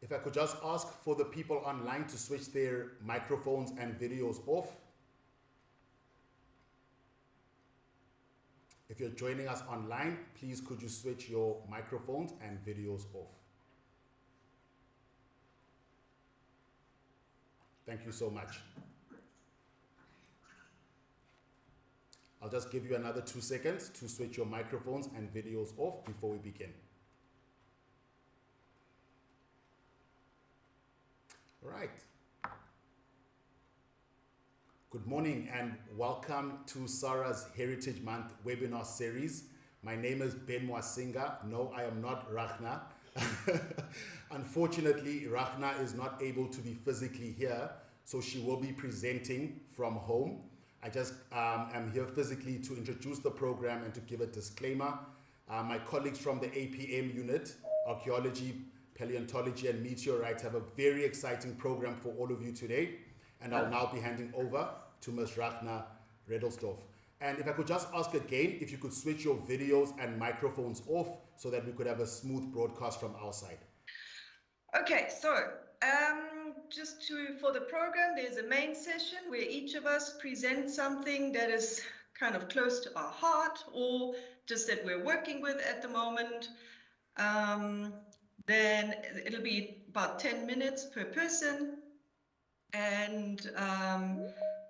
If I could just ask for the people online to switch their microphones and videos off. If you're joining us online, please could you switch your microphones and videos off. Thank you so much. I'll just give you another 2 seconds to switch your microphones and videos off before we begin. All right. Good morning and welcome to SARA's Heritage Month webinar series. My name is Ben Mwasinga. No, I am not Rachna. Unfortunately, Rachna is not able to be physically here, so she will be presenting from home. I just am here physically to introduce the program and to give a disclaimer. My colleagues from the APM unit, Archaeology, Paleontology and Meteorites have a very exciting program for all of you today. And I'll now be handing over to Ms. Rachna Redelsdorf. And if I could just ask again, if you could switch your videos and microphones off so that we could have a smooth broadcast from our side. Okay, so for the program, there's a main session where each of us presents something that is kind of close to our heart or just that we're working with at the moment. Then it'll be about 10 minutes per person. And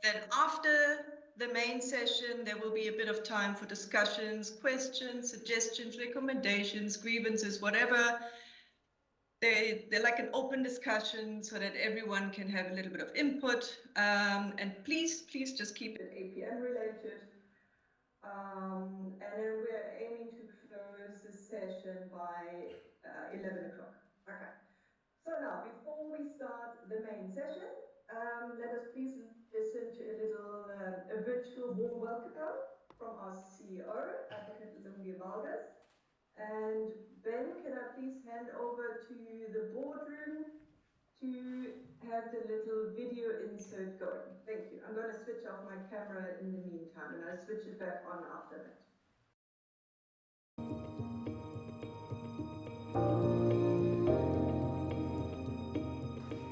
then after the main session, there will be a bit of time for discussions, questions, suggestions, recommendations, grievances, whatever. They're like an open discussion so that everyone can have a little bit of input. And please just keep it APM related. And then we're aiming to close the session by 11 o'clock. Okay. So now, before we start the main session, let us please listen to a virtual warm welcome from our CEO, Advocate Lungi Vargas. And Ben, can I please hand over to the boardroom to have the little video insert going? Thank you. I'm going to switch off my camera in the meantime, and I'll switch it back on after that.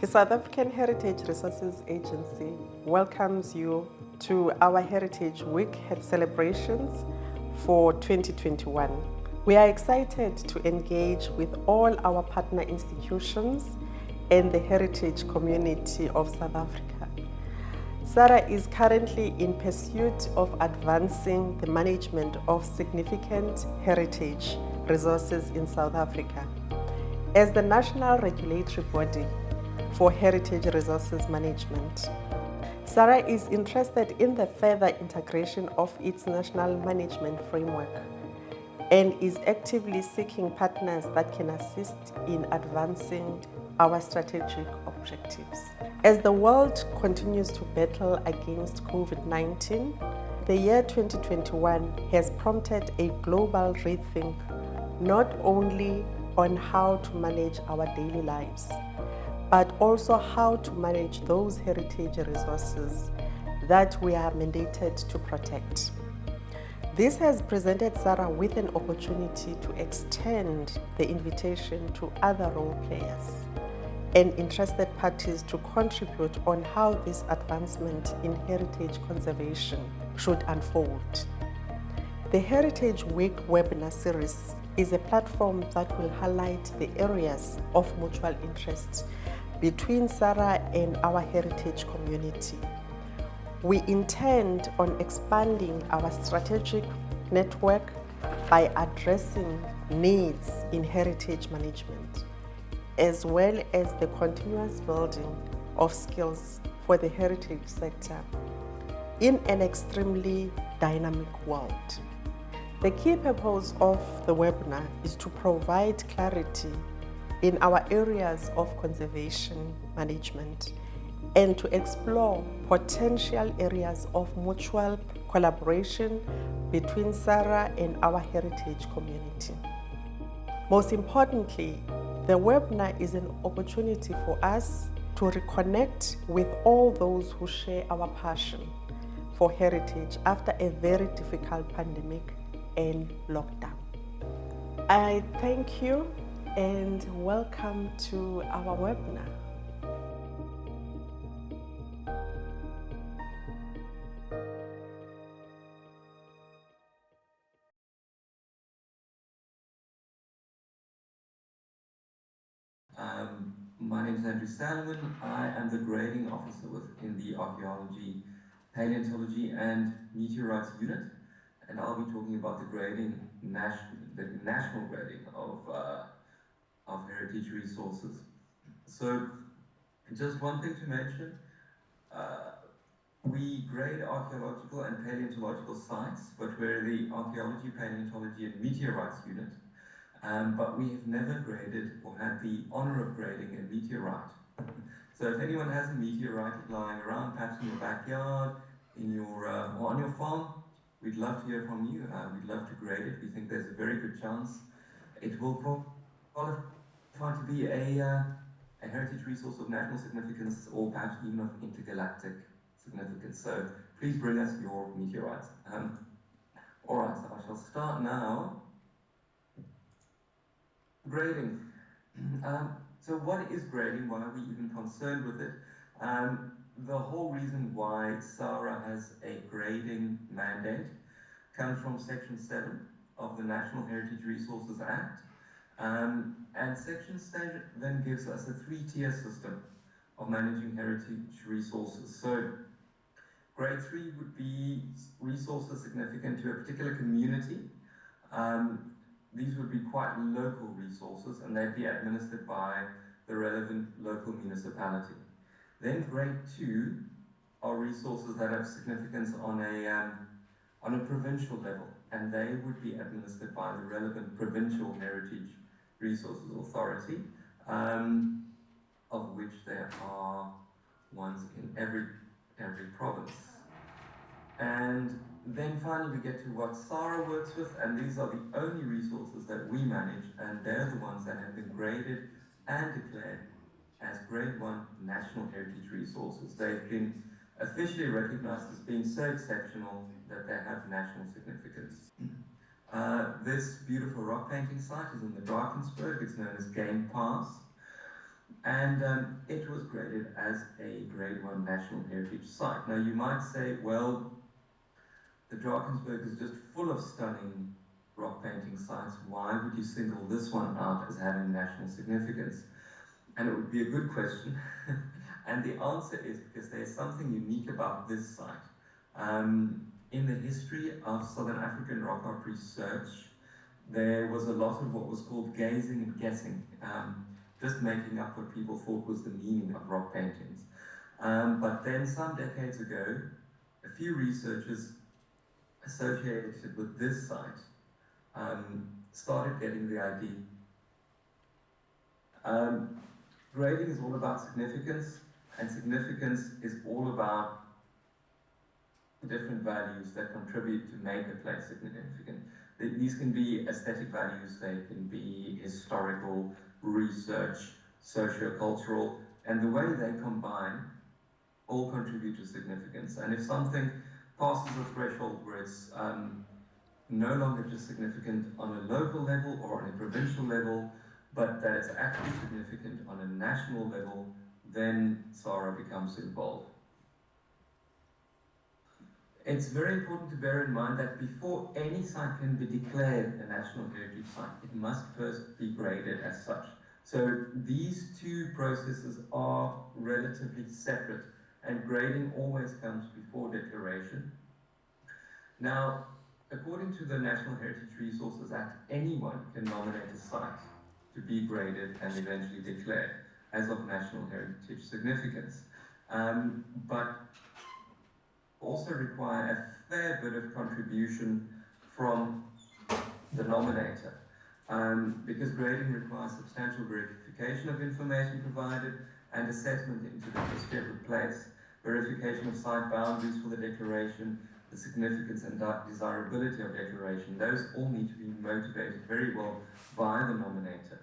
The South African Heritage Resources Agency welcomes you to our Heritage Week celebrations for 2021. We are excited to engage with all our partner institutions and the heritage community of South Africa. SARA is currently in pursuit of advancing the management of significant heritage resources in South Africa. As the national regulatory body for heritage resources management, SARA is interested in the further integration of its national management framework and is actively seeking partners that can assist in advancing our strategic objectives. As the world continues to battle against COVID-19, the year 2021 has prompted a global rethink, not only on how to manage our daily lives, but also how to manage those heritage resources that we are mandated to protect. This has presented SARA with an opportunity to extend the invitation to other role players and interested parties to contribute on how this advancement in heritage conservation should unfold. The Heritage Week webinar series is a platform that will highlight the areas of mutual interest between SARA and our heritage community. We intend on expanding our strategic network by addressing needs in heritage management, as well as the continuous building of skills for the heritage sector in an extremely dynamic world. The key purpose of the webinar is to provide clarity in our areas of conservation management and to explore potential areas of mutual collaboration between SARA and our heritage community. Most importantly, the webinar is an opportunity for us to reconnect with all those who share our passion for heritage after a very difficult pandemic and lockdown. I thank you and welcome to our webinar. My name is Andrew Salmon. I am the grading officer within the Archaeology, Paleontology and Meteorites unit, and I'll be talking about the national grading of heritage resources. So, just one thing to mention, we grade archaeological and paleontological sites, but we're the Archaeology, Paleontology and Meteorites unit. But we have never graded or had the honor of grading a meteorite. So if anyone has a meteorite lying around, perhaps in your backyard, in your or on your farm, we'd love to hear from you. We'd love to grade it. We think there's a very good chance it will qualify to be a heritage resource of national significance or perhaps even of intergalactic significance. So please bring us your meteorites. All right, so I shall start now. Grading. So what is grading? Why are we even concerned with it? The whole reason why SARA has a grading mandate comes from Section 7 of the National Heritage Resources Act. And Section 7 then gives us a three-tier system of managing heritage resources. So grade 3 would be resources significant to a particular community. These would be quite local resources and they'd be administered by the relevant local municipality. Then grade 2 are resources that have significance on a provincial level, and they would be administered by the relevant provincial heritage resources authority, of which there are ones in every province. And then finally we get to what SARA works with, and these are the only resources that we manage, and they're the ones that have been graded and declared as Grade 1 National Heritage Resources. They've been officially recognized as being so exceptional that they have national significance. This beautiful rock painting site is in the Drakensberg. It's known as Game Pass, and it was graded as a Grade 1 National Heritage Site. Now you might say, well, the Drakensberg is just full of stunning rock painting sites. Why would you single this one out as having national significance? And it would be a good question. And the answer is because there's something unique about this site. In the history of Southern African rock art research, there was a lot of what was called gazing and guessing, just making up what people thought was the meaning of rock paintings. But then some decades ago, a few researchers associated with this site started getting the idea. Grading is all about significance, and significance is all about different values that contribute to make a place significant. These can be aesthetic values, they can be historical, research, socio-cultural, and the way they combine all contribute to significance. And if something passes a threshold where it's no longer just significant on a local level or on a provincial level, but that it's actually significant on a national level, then SARA becomes involved. It's very important to bear in mind that before any site can be declared a National Heritage Site, it must first be graded as such. So these two processes are relatively separate, and grading always comes before declaration. Now, according to the National Heritage Resources Act, anyone can nominate a site to be graded and eventually declared as of national heritage significance, but also require a fair bit of contribution from the nominator, because grading requires substantial verification of information provided and assessment into the history of the place, verification of site boundaries for the declaration, the significance and desirability of declaration. Those all need to be motivated very well by the nominator.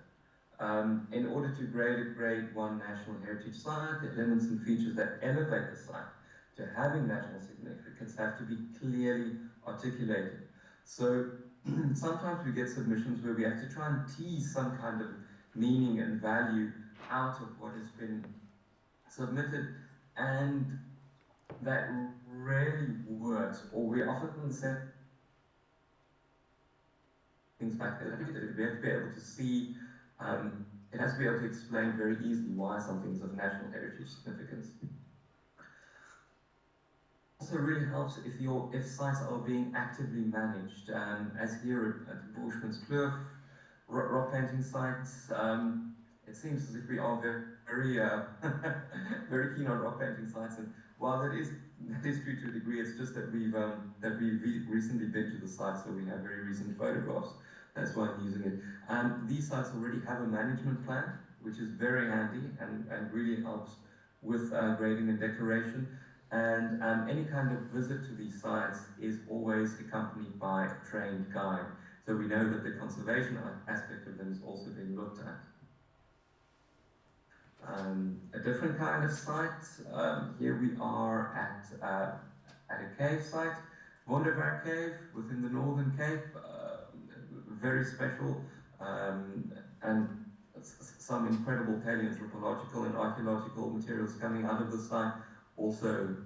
In order to grade a Grade 1 National Heritage Site, the elements and features that elevate the site to having national significance have to be clearly articulated. So sometimes we get submissions where we have to try and tease some kind of meaning and value out of what has been submitted, and that rarely works, or we often say things like that. We have to be able to see, it has to be able to explain very easily why something is of national heritage significance. Also really helps if sites are being actively managed, as here at Bushman's Kloof, rock painting sites. It seems as if we are very very keen on rock painting sites, and while that is true to a degree, it's just that we've recently been to the site, so we have very recent photographs. That's why I'm using it. These sites already have a management plan, which is very handy and really helps with grading and declaration. And any kind of visit to these sites is always accompanied by a trained guide. So we know that the conservation aspect of them is also being looked at. A different kind of site, here we are at a cave site, Wonderwerk Cave within the Northern Cape, very special, and some incredible paleontological and archaeological materials coming out of the site, also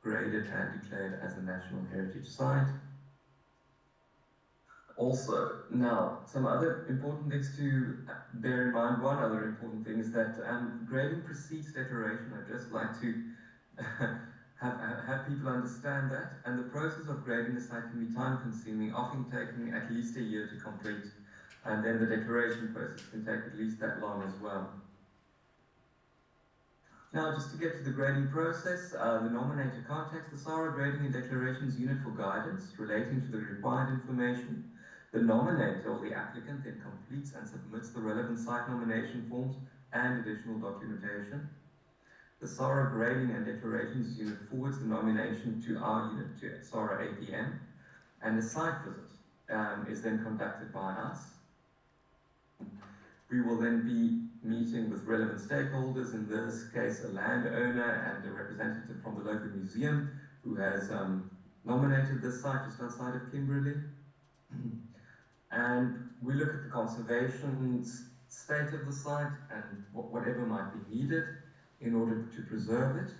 graded and declared as a National Heritage Site. Also, now, some other important things to bear in mind. One other important thing is that grading precedes declaration. I'd just like to have people understand that. And the process of grading a site can be time-consuming, often taking at least a year to complete. And then the declaration process can take at least that long as well. Now, just to get to the grading process, the nominator contacts the SARA Grading and Declarations Unit for guidance relating to the required information. The nominator or the applicant then completes and submits the relevant site nomination forms and additional documentation. The SARA Grading and Declarations Unit forwards the nomination to our unit, to SARA APM, and a site visit is then conducted by us. We will then be meeting with relevant stakeholders, in this case a landowner and a representative from the local museum who has nominated this site just outside of Kimberley. And we look at the conservation state of the site and whatever might be needed in order to preserve it.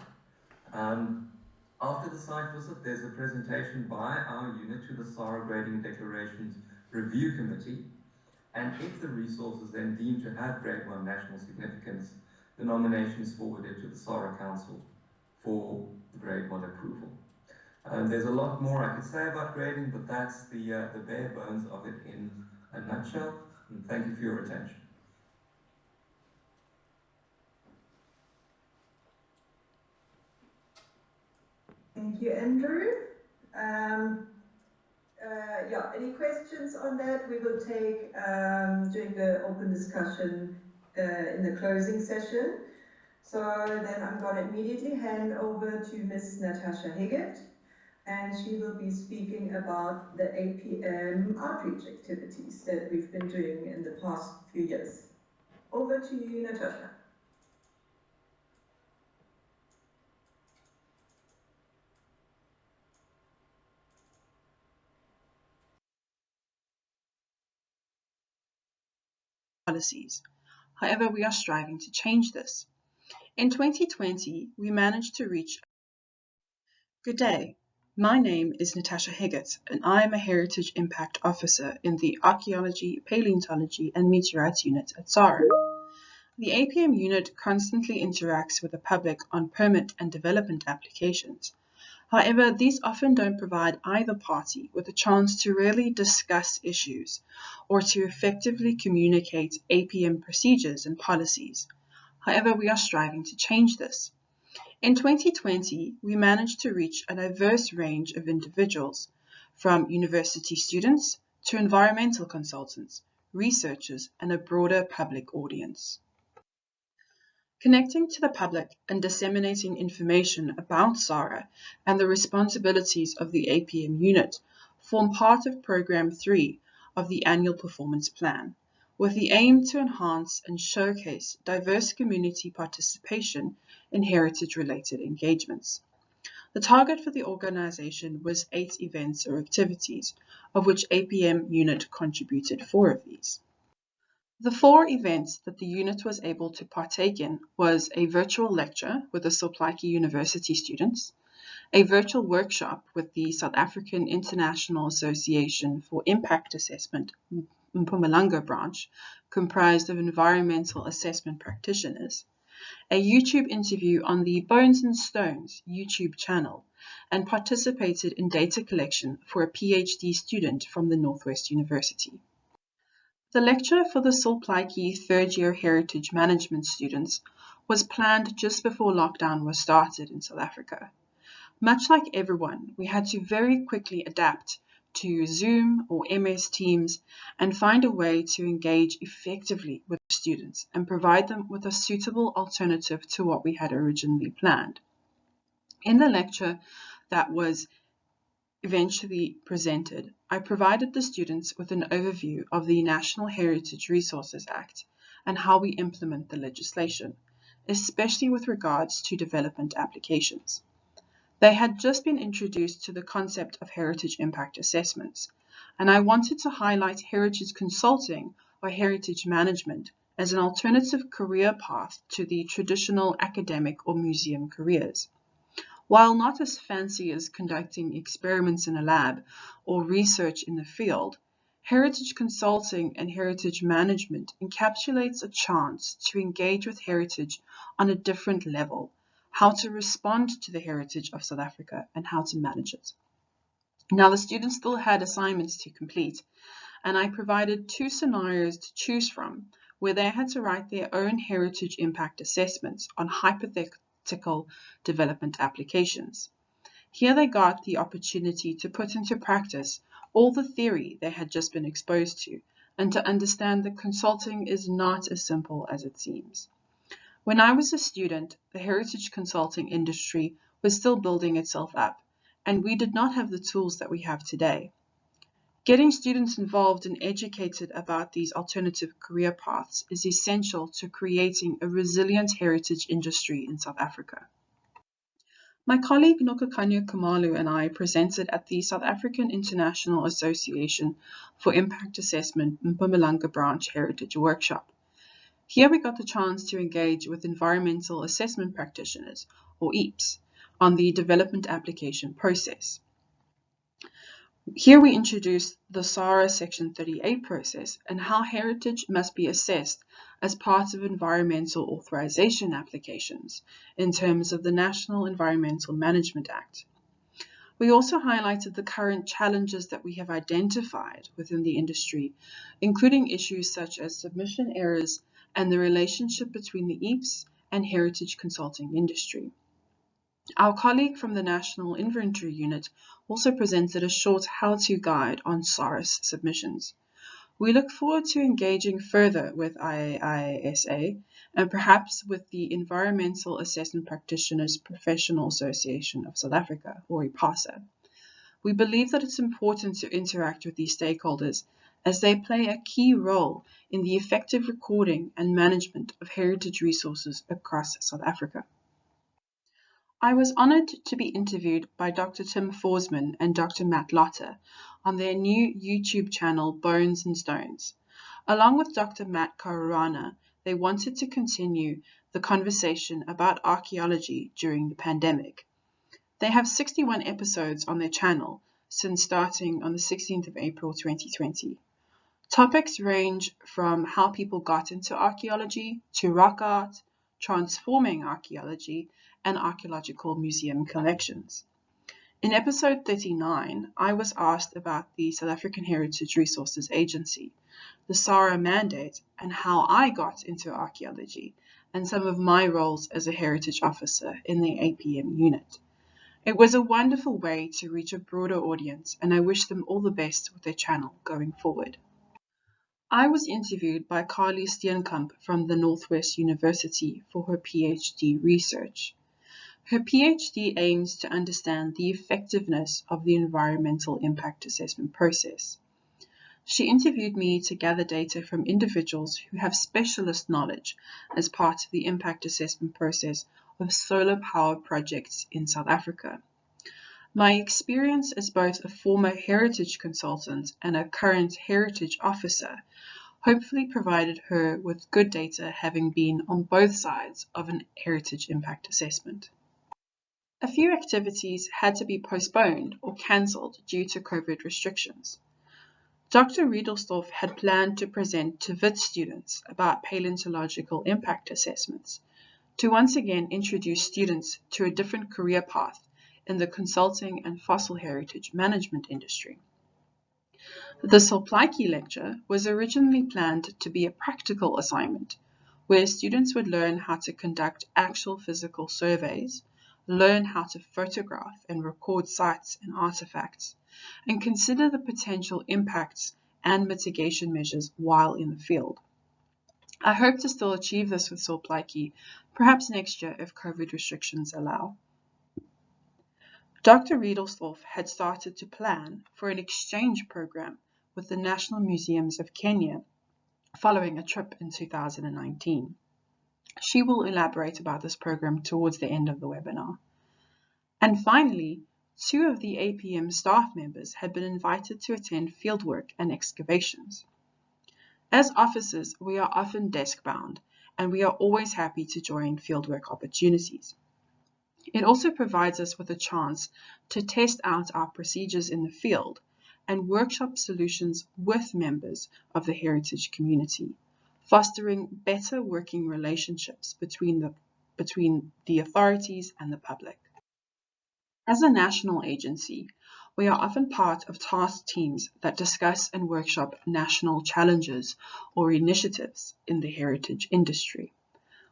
After the site visit, there's a presentation by our unit to the SARA Grading and Declarations Review Committee. And if the resource is then deemed to have Grade 1 national significance, the nomination is forwarded to the SARA Council for the Grade 1 approval. There's a lot more I could say about grading, but that's the bare bones of it in a nutshell. And thank you for your attention. Thank you, Andrew. Yeah, any questions on that? We will take during the open discussion in the closing session. So then I'm going to immediately hand over to Ms. Natasha Higgett, and she will be speaking about the APM outreach activities that we've been doing in the past few years. Over to you, Natasha. Policies. However, we are striving to change this. In 2020, we managed to reach. Good day. My name is Natasha Higgett, and I am a Heritage Impact Officer in the Archaeology, Paleontology, and Meteorites unit at SARA. The APM unit constantly interacts with the public on permit and development applications. However, these often don't provide either party with a chance to really discuss issues or to effectively communicate APM procedures and policies. However, we are striving to change this. In 2020, we managed to reach a diverse range of individuals, from university students to environmental consultants, researchers, and a broader public audience. Connecting to the public and disseminating information about SARA and the responsibilities of the APM unit form part of Programme 3 of the Annual Performance Plan, with the aim to enhance and showcase diverse community participation in heritage-related engagements. The target for the organisation was 8 events or activities, of which APM unit contributed 4 of these. The 4 events that the unit was able to partake in was a virtual lecture with the Soplaki University students, a virtual workshop with the South African International Association for Impact Assessment, Mpumalanga branch, comprised of environmental assessment practitioners, a YouTube interview on the Bones and Stones YouTube channel, and participated in data collection for a PhD student from the Northwest University. The lecture for the Soplaki third-year Heritage Management students was planned just before lockdown was started in South Africa. Much like everyone, we had to very quickly adapt to Zoom or MS Teams and find a way to engage effectively with students and provide them with a suitable alternative to what we had originally planned. In the lecture that was eventually presented, I provided the students with an overview of the National Heritage Resources Act and how we implement the legislation, especially with regards to development applications. They had just been introduced to the concept of heritage impact assessments, and I wanted to highlight heritage consulting or heritage management as an alternative career path to the traditional academic or museum careers. While not as fancy as conducting experiments in a lab or research in the field, heritage consulting and heritage management encapsulates a chance to engage with heritage on a different level, how to respond to the heritage of South Africa, and how to manage it. Now, the students still had assignments to complete, and I provided 2 scenarios to choose from where they had to write their own heritage impact assessments on hypothetical development applications. Here they got the opportunity to put into practice all the theory they had just been exposed to, and to understand that consulting is not as simple as it seems. When I was a student, the heritage consulting industry was still building itself up, and we did not have the tools that we have today. Getting students involved and educated about these alternative career paths is essential to creating a resilient heritage industry in South Africa. My colleague Nokakanya Kumalu and I presented at the South African International Association for Impact Assessment Mpumalanga Branch Heritage Workshop. Here we got the chance to engage with environmental assessment practitioners, or EAPs, on the development application process. Here we introduced the SARA Section 38 process and how heritage must be assessed as part of environmental authorization applications in terms of the National Environmental Management Act. We also highlighted the current challenges that we have identified within the industry, including issues such as submission errors and the relationship between the EAPs and heritage consulting industry. Our colleague from the National Inventory Unit also presented a short how-to guide on SARS submissions. We look forward to engaging further with IAISA and perhaps with the Environmental Assessment Practitioners Professional Association of South Africa, or IPASA. We believe that it's important to interact with these stakeholders as they play a key role in the effective recording and management of heritage resources across South Africa. I was honored to be interviewed by Dr. Tim Forsman and Dr. Matt Lotter on their new YouTube channel, Bones and Stones. Along with Dr. Matt Karurana, they wanted to continue the conversation about archaeology during the pandemic. They have 61 episodes on their channel since starting on the 16th of April 2020. Topics range from how people got into archaeology to rock art, transforming archaeology, and archaeological museum collections. In episode 39, I was asked about the South African Heritage Resources Agency, the SARA mandate, and how I got into archaeology, and some of my roles as a heritage officer in the APM unit. It was a wonderful way to reach a broader audience, and I wish them all the best with their channel going forward. I was interviewed by Carly Stienkamp from the Northwest University for her PhD research. Her PhD aims to understand the effectiveness of the environmental impact assessment process. She interviewed me to gather data from individuals who have specialist knowledge as part of the impact assessment process of solar power projects in South Africa. My experience as both a former heritage consultant and a current heritage officer hopefully provided her with good data, having been on both sides of an heritage impact assessment. A few activities had to be postponed or cancelled due to COVID restrictions. Dr. Riedelsdorf had planned to present to Wit students about paleontological impact assessments, to once again introduce students to a different career path in the consulting and fossil heritage management industry. The Solplaiki lecture was originally planned to be a practical assignment, where students would learn how to conduct actual physical surveys, learn how to photograph and record sites and artifacts, and consider the potential impacts and mitigation measures while in the field. I hope to still achieve this with Solplaiki, perhaps next year if COVID restrictions allow. Dr. Riedelsdorf had started to plan for an exchange program with the National Museums of Kenya following a trip in 2019. She will elaborate about this program towards the end of the webinar. And finally, 2 of the APM staff members had been invited to attend fieldwork and excavations. As officers, we are often desk-bound, and we are always happy to join fieldwork opportunities. It also provides us with a chance to test out our procedures in the field and workshop solutions with members of the heritage community, fostering better working relationships between the authorities and the public. As a national agency, we are often part of task teams that discuss and workshop national challenges or initiatives in the heritage industry.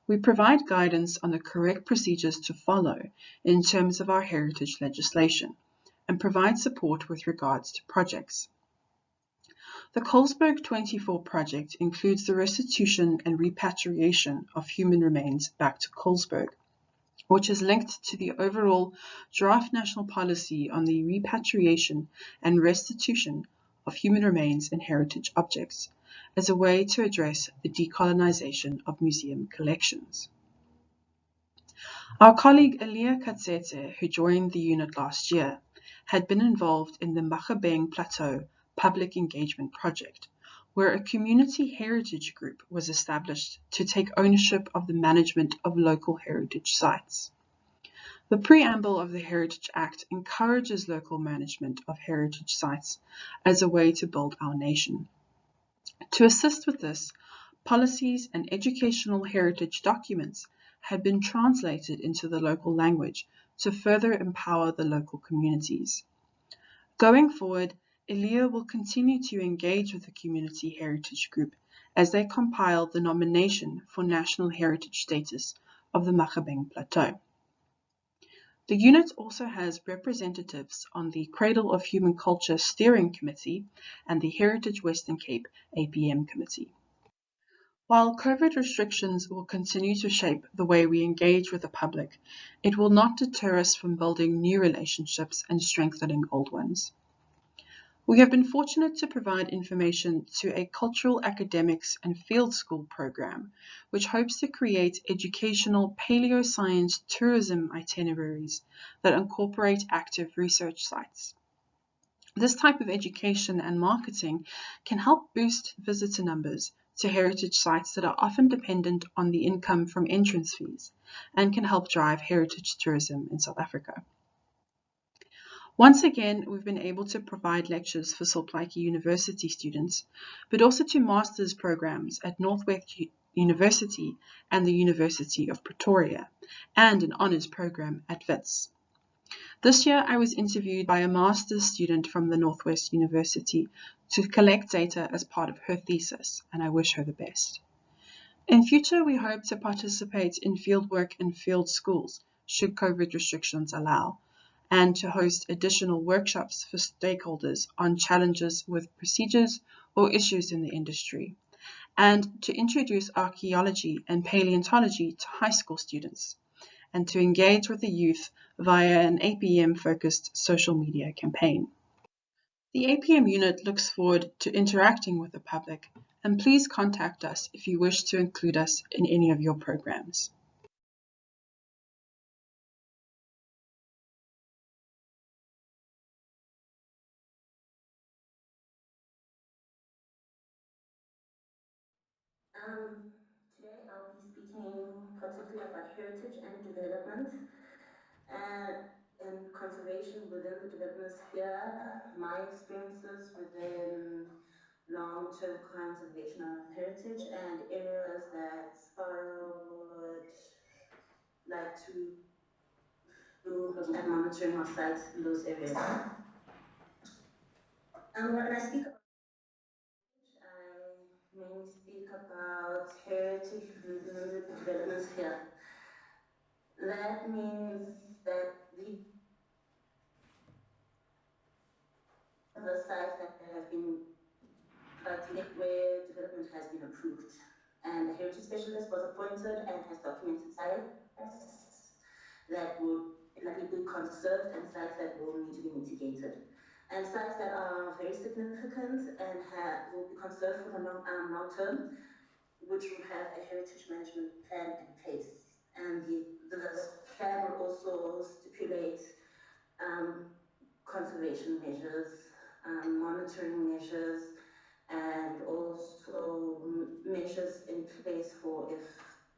We provide guidance on the correct procedures to follow in terms of our heritage legislation and provide support with regards to projects. The Colesburg 24 project includes the restitution and repatriation of human remains back to Colesburg, which is linked to the overall draft national policy on the repatriation and restitution of human remains and heritage objects as a way to address the decolonization of museum collections. Our colleague Elia Katsete, who joined the unit last year, had been involved in the Makhabeng Plateau Public Engagement Project, where a community heritage group was established to take ownership of the management of local heritage sites. The preamble of the Heritage Act encourages local management of heritage sites as a way to build our nation. To assist with this, policies and educational heritage documents had been translated into the local language to further empower the local communities. Going forward, Elia will continue to engage with the community heritage group as they compile the nomination for national heritage status of the Makhabeng Plateau. The unit also has representatives on the Cradle of Human Culture Steering Committee and the Heritage Western Cape APM Committee. While COVID restrictions will continue to shape the way we engage with the public, it will not deter us from building new relationships and strengthening old ones. We have been fortunate to provide information to a cultural academics and field school program, which hopes to create educational paleoscience tourism itineraries that incorporate active research sites. This type of education and marketing can help boost visitor numbers to heritage sites that are often dependent on the income from entrance fees and can help drive heritage tourism in South Africa. Once again, we've been able to provide lectures for Solplaiki University students, but also to master's programs at Northwest University and the University of Pretoria, and an honours program at Wits. This year, I was interviewed by a master's student from the Northwest University to collect data as part of her thesis, and I wish her the best. In future, we hope to participate in fieldwork and field schools, should COVID restrictions allow, and to host additional workshops for stakeholders on challenges with procedures or issues in the industry, and to introduce archaeology and paleontology to high school students, and to engage with the youth via an APM-focused social media campaign. The APM unit looks forward to interacting with the public, and please contact us if you wish to include us in any of your programs. Today I'll be speaking particularly about heritage and development and conservation within the development sphere, my experiences within long-term conservation of heritage and areas that Sparrow would like to do looking at monitoring of sites in those areas. When I speak about I mainly speak about heritage within the development sphere. That means that the sites that have been where development has been approved. And the heritage specialist was appointed and has documented sites that would likely be conserved and sites that will need to be mitigated. And sites that are very significant and will be conserved for the long term, which will have a heritage management plan in place. And the plan will also stipulate conservation measures, monitoring measures, and also measures in place for if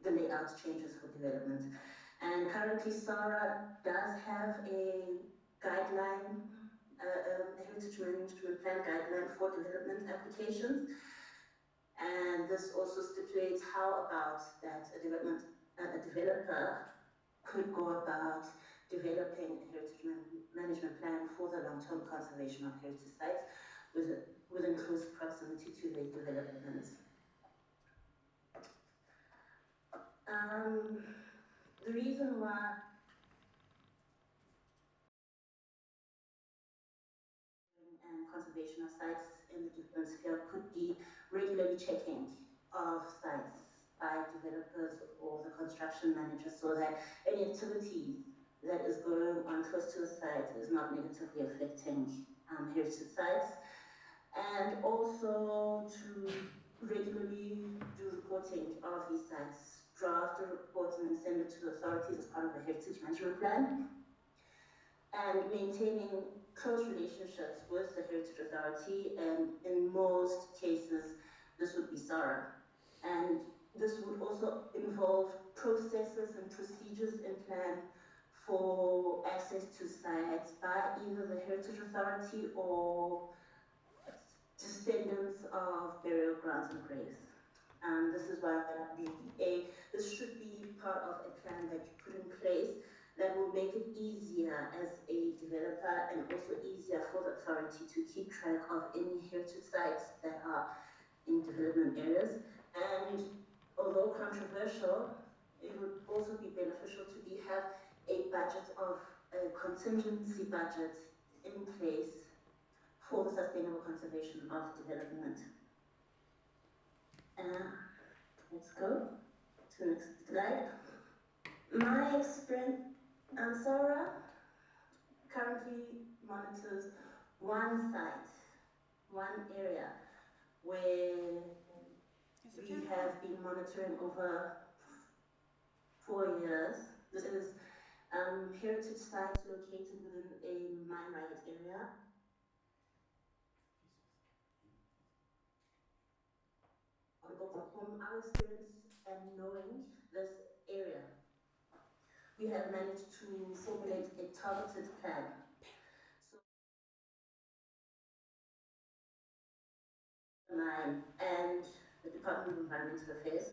the layout changes for development. And currently SARA does have a guideline, a heritage management plan guideline for development applications. And this also stipulates how about that a developer could go about developing a heritage management plan for the long-term conservation of heritage sites within close proximity to the development. The reason why and conservation of sites in the development sphere could be regularly checking of sites by developers or the construction managers so that any activity that is going on close to the site is not negatively affecting heritage sites. And also to regularly do reporting of these sites, draft the reports and send it to the authorities as part of the heritage management plan, and maintaining close relationships with the heritage authority, and in most cases this would be SARA. And this would also involve processes and procedures in plan for access to sites by either the heritage authority or descendants of burial grounds and graves. This is why this should be part of a plan that you put in place that will make it easier as a developer and also easier for the authority to keep track of any heritage sites that are in development areas. And although controversial, it would also be beneficial to have a budget of a contingency budget in place for the sustainable conservation of development. Let's go to the next slide. My experience, SARA currently monitors one site, one area, where we have been monitoring over 4 years. This is heritage sites located within a mine riot area. From our experience and knowing this area, we have managed to formulate a targeted plan. So, and the Department of Environmental Affairs.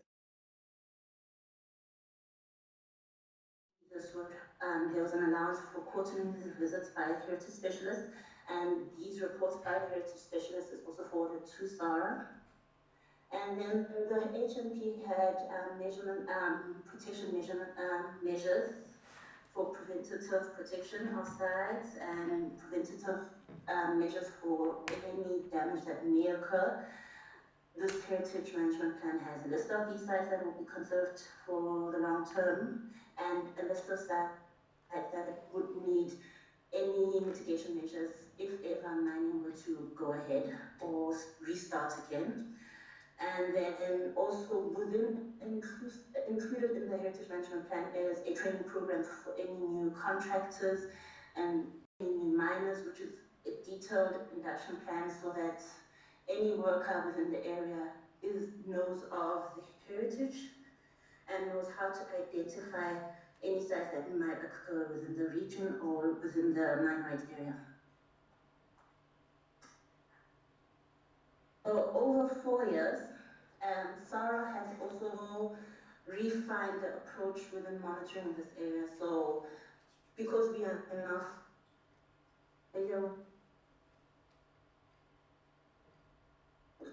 There was an allowance for quarterly visits by heritage specialists, and these reports by the heritage specialists is also forwarded to SARA. And then the HMP had protection measures for preventative protection of sites and preventative measures for any damage that may occur. This heritage management plan has a list of these sites that will be conserved for the long term, and a list of sites that would need any mitigation measures if ever mining were to go ahead or restart again. And then also included in the heritage management plan is a training program for any new contractors and any new miners, which is a detailed induction plan so that any worker within the area knows of the heritage and knows how to identify any sites that might occur within the region or within the mine rights area. So over 4 years, SARA has also refined the approach within monitoring this area. So because we have enough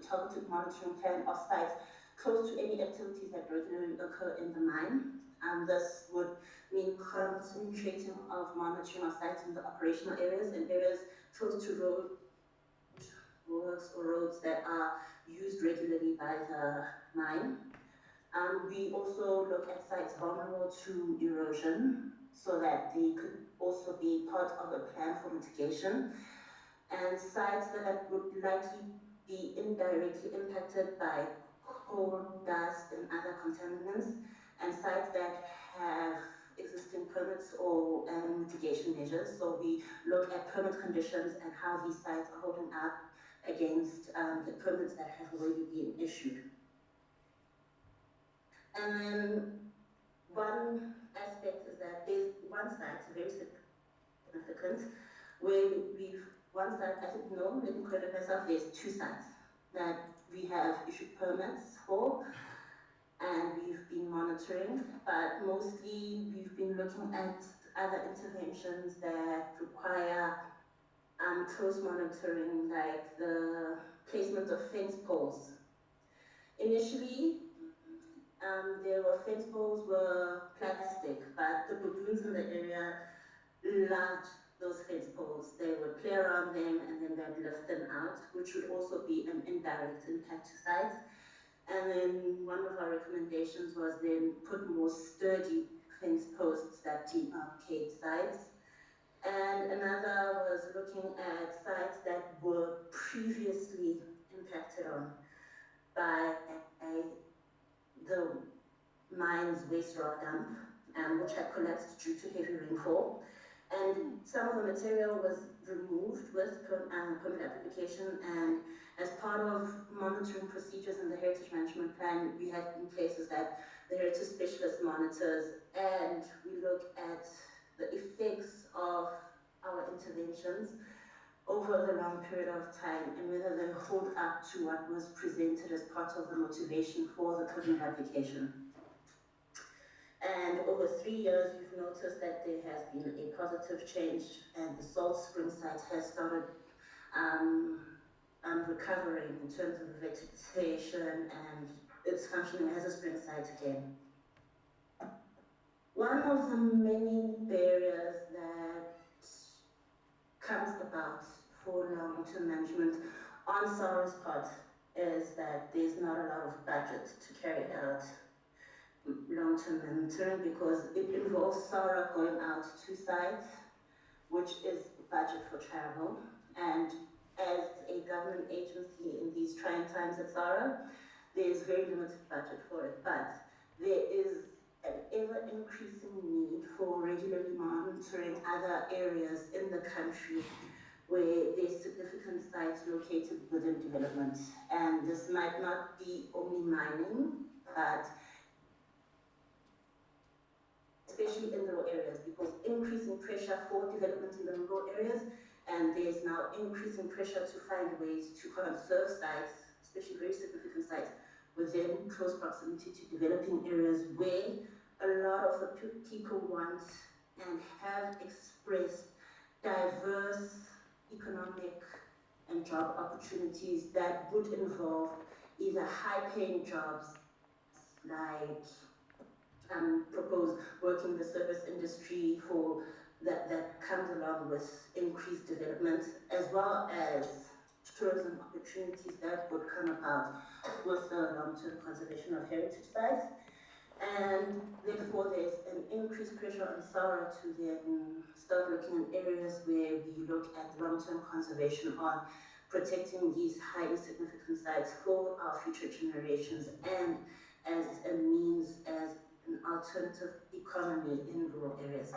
targeted monitoring plan of sites close to any activities that regularly occur in the mine. This would mean concentrating of monitoring of sites in the operational areas and areas close to works or roads that are used regularly by the mine. We also look at sites vulnerable to erosion so that they could also be part of a plan for mitigation, and sites that would likely be indirectly impacted by coal, dust, and other contaminants, and sites that have existing permits or mitigation measures. So we look at permit conditions and how these sites are holding up against the permits that have already been issued. And then one aspect is that there's one site, very significant, where one site, I think, no, let me credit myself, there's 2 sites that we have issued permits for and we've been monitoring, but mostly we've been looking at other interventions that require close monitoring, like the placement of fence poles. Initially, there were fence poles were plastic, but the baboons in the area loved those fence poles. They would play around them and then they'd lift them out, which would also be an indirect impact to sites. And then one of our recommendations was then put more sturdy fence posts that demarcate sites. And another was looking at sites that were previously impacted on by the mine's waste rock dump, which had collapsed due to heavy rainfall. And some of the material was removed with permit application, and as part of monitoring procedures in the heritage management plan, we had in places that the heritage specialist monitors, and we look at the effects of our interventions over the long period of time and whether they hold up to what was presented as part of the motivation for the permit application. And over 3 years, you've noticed that there has been a positive change, and the Salt Spring site has started recovering in terms of vegetation and it's functioning as a spring site again. One of the many barriers that comes about for long-term management on SARA's part is that there's not a lot of budget to carry out long-term monitoring because it involves SARA going out to sites, which is budget for travel. And as a government agency in these trying times at SARA, there's very limited budget for it. But there is an ever-increasing need for regularly monitoring other areas in the country where there's significant sites located within development. And this might not be only mining, but especially in rural areas, because increasing pressure for development in the rural areas, and there's now increasing pressure to find ways to conserve sites, especially very significant sites, within close proximity to developing areas where a lot of the people want and have expressed diverse economic and job opportunities that would involve either high-paying jobs like proposed working in the service industry for that comes along with increased development, as well as tourism opportunities that would come about with the long-term conservation of heritage sites. And therefore there's an increased pressure on SARA to then start looking at areas where we look at long-term conservation on protecting these highly significant sites for our future generations and as a means, as an alternative economy in rural areas.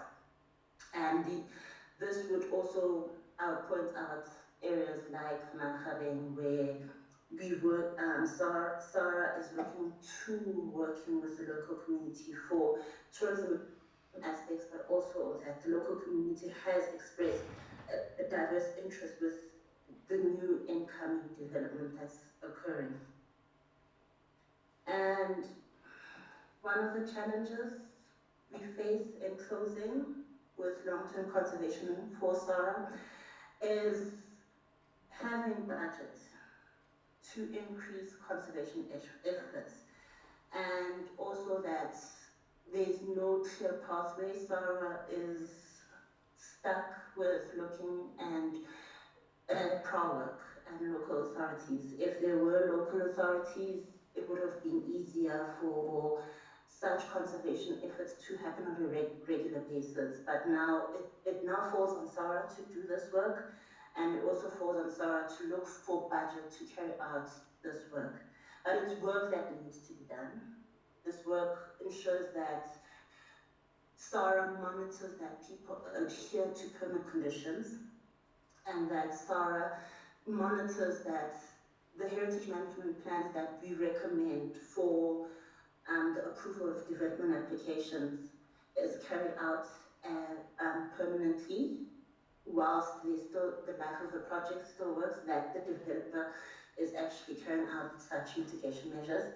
And this would also point out areas like Manhabeng, where Sarah is looking to working with the local community for tourism aspects, but also that the local community has expressed a diverse interest with the new incoming development that's occurring. And one of the challenges we face in closing with long-term conservation for Sarah is having budget to increase conservation efforts, and also that there's no clear pathway. Sarah is stuck with looking at PROWORK and local authorities. If there were local authorities, it would have been easier for such conservation efforts to happen on a regular basis. But now it now falls on Sarah to do this work, and it also falls on Sarah to look for budget to carry out this work. But it's work that needs to be done. This work ensures that Sarah monitors that people adhere to permit conditions, and that Sarah monitors that the heritage management plans that we recommend for the approval of development applications is carried out permanently, whilst the life of the project still works, that the developer is actually carrying out such mitigation measures,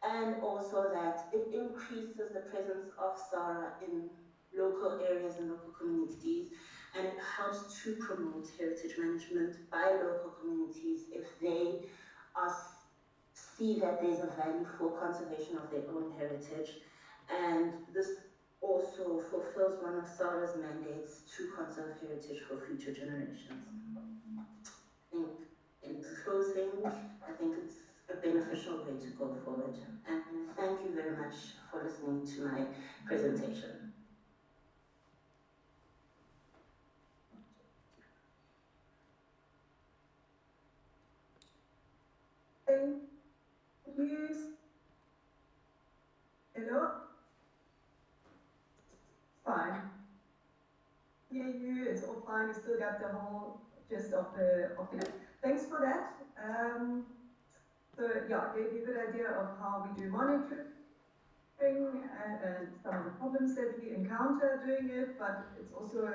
and also that it increases the presence of Sarah in local areas and local communities, and it helps to promote heritage management by local communities if they see that there's a value for conservation of their own heritage. And this also fulfills one of Sarah's mandates to conserve heritage for future generations. In closing, I think it's a beneficial way to go forward. And thank you very much for listening to my presentation. Use. Hello? Fine. Yeah, it's all fine. You still got the whole gist of the. Thanks for that. So yeah, gave you a good idea of how we do monitoring and some of the problems that we encounter doing it, but it's also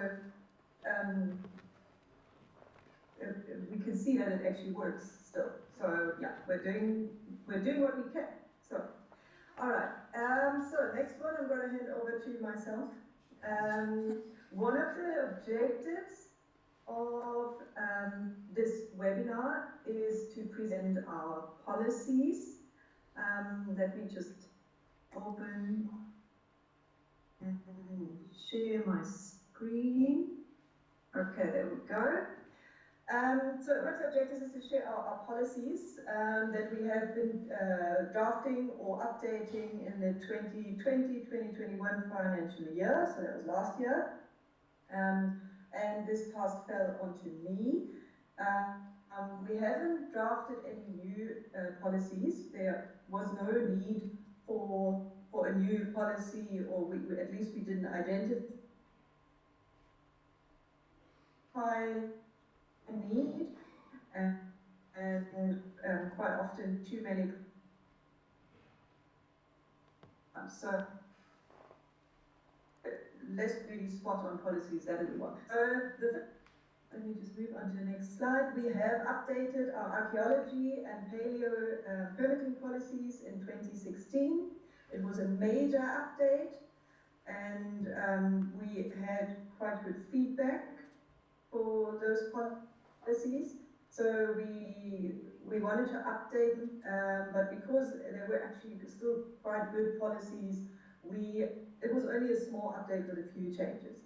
we can see that it actually works still. So yeah, we're doing what we can. So all right. So next one, I'm going to hand over to myself. One of the objectives of this webinar is to present our policies. Let me just open and share my screen. Okay, there we go. So one of the objectives is to share our policies that we have been drafting or updating in the 2020-2021 financial year, so that was last year. And this task fell onto me. We haven't drafted any new policies. There was no need for a new policy, or at least we didn't identify a need, and quite often too many. So less really spot on policies that we want. Let me just move on to the next slide. We have updated our archaeology and paleo permitting policies in 2016. It was a major update, and we had quite good feedback for those policies. So we wanted to update them, but because they were actually still quite good policies, it was only a small update with a few changes.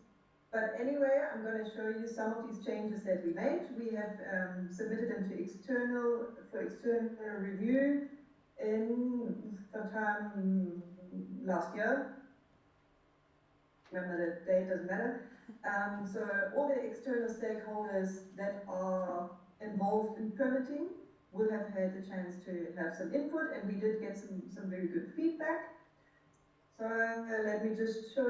But anyway, I'm going to show you some of these changes that we made. We have submitted them to external review in sometime last year. Remember, the date doesn't matter. So all the external stakeholders that are involved in permitting will have had the chance to have some input, and we did get some very good feedback. So let me just show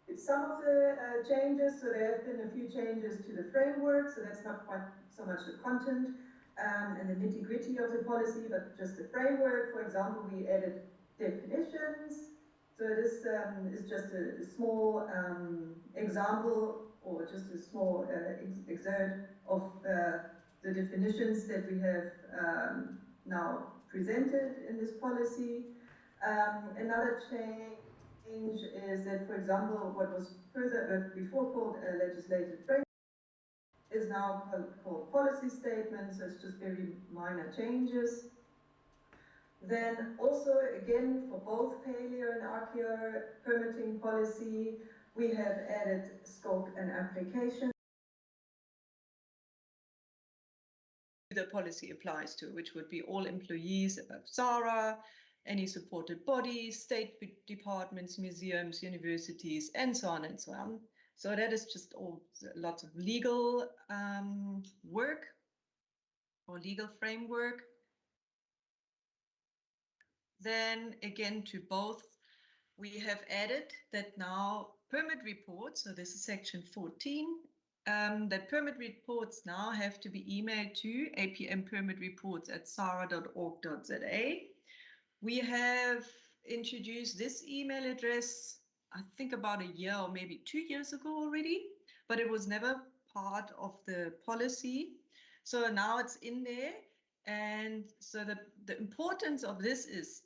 you some of the changes. So there have been a few changes to the framework, so that's not quite so much the content. and the nitty-gritty of the policy, but just the framework. For example, we added definitions. So this is just a small example, or just a small excerpt of the definitions that we have now presented in this policy. Another change is that, for example, what was before called a legislative framework is now called policy statement, so it's just very minor changes. Then also, again, for both Paleo and Archaeo permitting policy, we have added scope and application. The policy applies to, which would be all employees of SARA, any supported bodies, state departments, museums, universities, and so on and so on. So that is just all lots of legal work or legal framework. Then again, to both, we have added that now permit reports, so this is section 14, that permit reports now have to be emailed to apmpermitreports@sara.org.za. We have introduced this email address, I think about a year or maybe 2 years ago already, but it was never part of the policy. So now it's in there. And so the importance of this is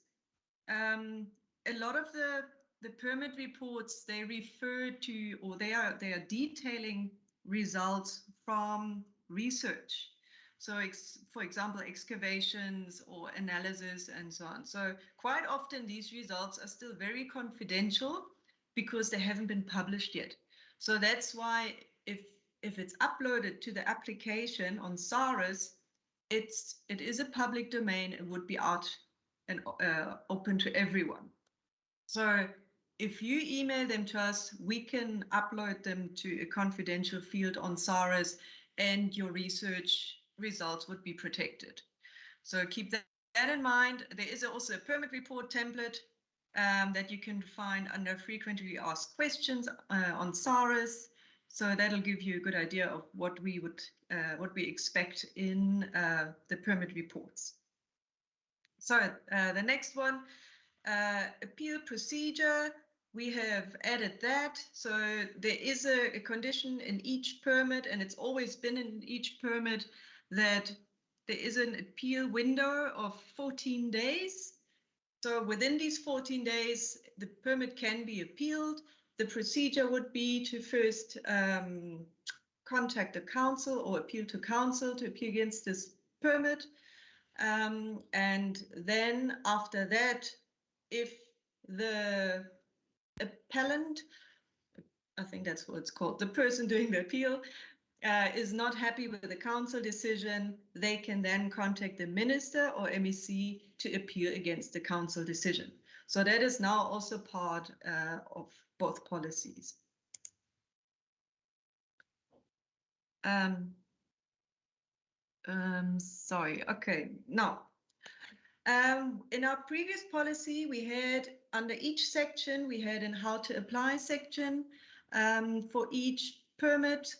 a lot of the permit reports, they refer to, or they are detailing results from research. So for example, excavations or analysis and so on. So quite often these results are still very confidential because they haven't been published yet. So that's why if it's uploaded to the application on SARA's, it is a public domain. It would be out and open to everyone. So if you email them to us, we can upload them to a confidential field on SARA's, and your research results would be protected. So keep that in mind. There is also a permit report template that you can find under frequently asked questions on SARA's. So that'll give you a good idea of what we expect in the permit reports. So the next one, appeal procedure. We have added that. So there is a condition in each permit, and it's always been in each permit, that there is an appeal window of 14 days. So within these 14 days, the permit can be appealed. The procedure would be to first contact the council or appeal to council to appeal against this permit. And then after that, if the appellant, I think that's what it's called, the person doing the appeal, is not happy with the council decision, they can then contact the minister or MEC to appeal against the council decision. So that is now also part of both policies. Sorry, okay, now. In our previous policy, we had under each section, we had an how to apply section for each permit.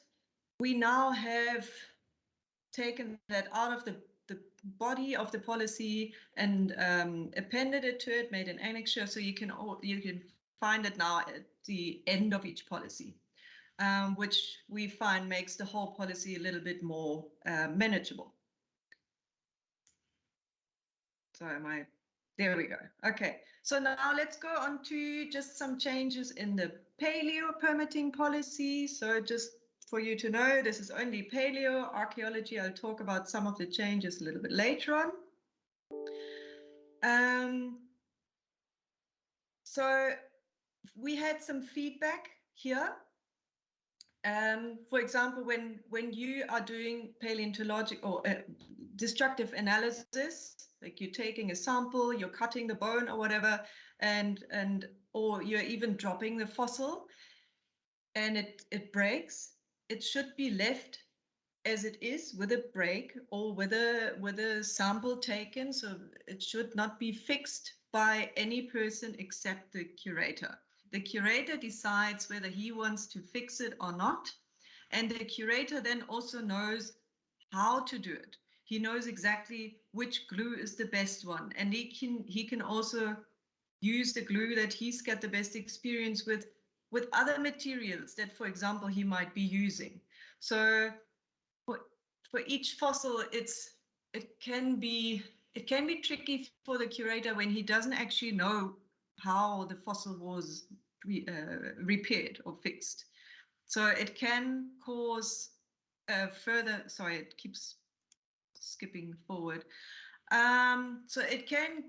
We now have taken that out of the body of the policy and appended it to it, made an annexure, so you can find it now at the end of each policy, which we find makes the whole policy a little bit more manageable. So there we go. Okay, so now let's go on to just some changes in the Paleo permitting policy. So just for you to know, this is only Paleo. Archaeology, I'll talk about some of the changes a little bit later on. So we had some feedback here. For example, when you are doing paleontological or destructive analysis, like you're taking a sample, you're cutting the bone or whatever, or you're even dropping the fossil, and it breaks, it should be left as it is with a break or with a sample taken. So it should not be fixed by any person except the curator. The curator decides whether he wants to fix it or not. And the curator then also knows how to do it. he knows exactly which glue is the best one, and he can also use the glue that he's got the best experience with other materials that, for example, he might be using. So for each fossil, it can be tricky for the curator when he doesn't actually know how the fossil was repaired or fixed. So it can cause further, sorry, it keeps skipping forward. So it can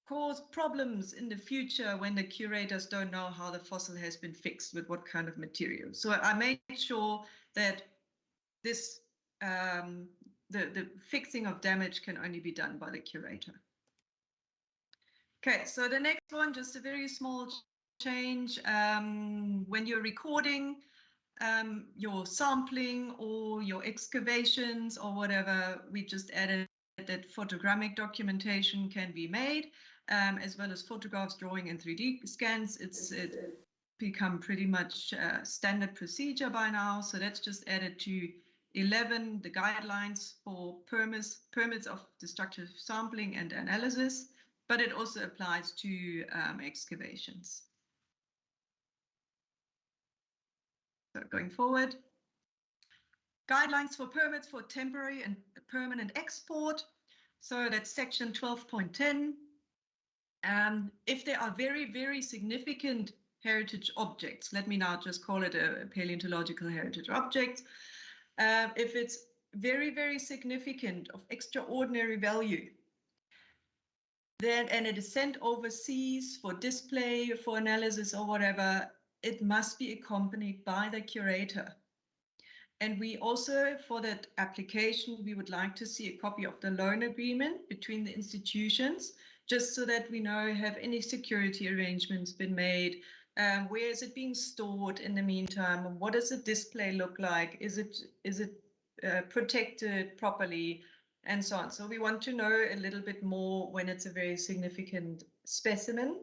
cause problems in the future when the curators don't know how the fossil has been fixed with what kind of material. So I made sure that this the fixing of damage can only be done by the curator. Okay, so the next one, just a very small change. When you're recording your sampling or your excavations or whatever, we just added that photogrammic documentation can be made, as well as photographs, drawing, and 3D scans. It's become pretty much standard procedure by now. So that's just added to 11, the guidelines for permits of destructive sampling and analysis, but it also applies to excavations. So going forward, guidelines for permits for temporary and permanent export. So that's section 12.10. If there are very, very significant heritage objects, let me now just call it a paleontological heritage object. If it's very, very significant, of extraordinary value, then, and it is sent overseas for display, for analysis or whatever, it must be accompanied by the curator. And we also, for that application, we would like to see a copy of the loan agreement between the institutions, just so that we know, have any security arrangements been made? Where is it being stored in the meantime? What does the display look like? Is it protected properly? And so on. So we want to know a little bit more when it's a very significant specimen.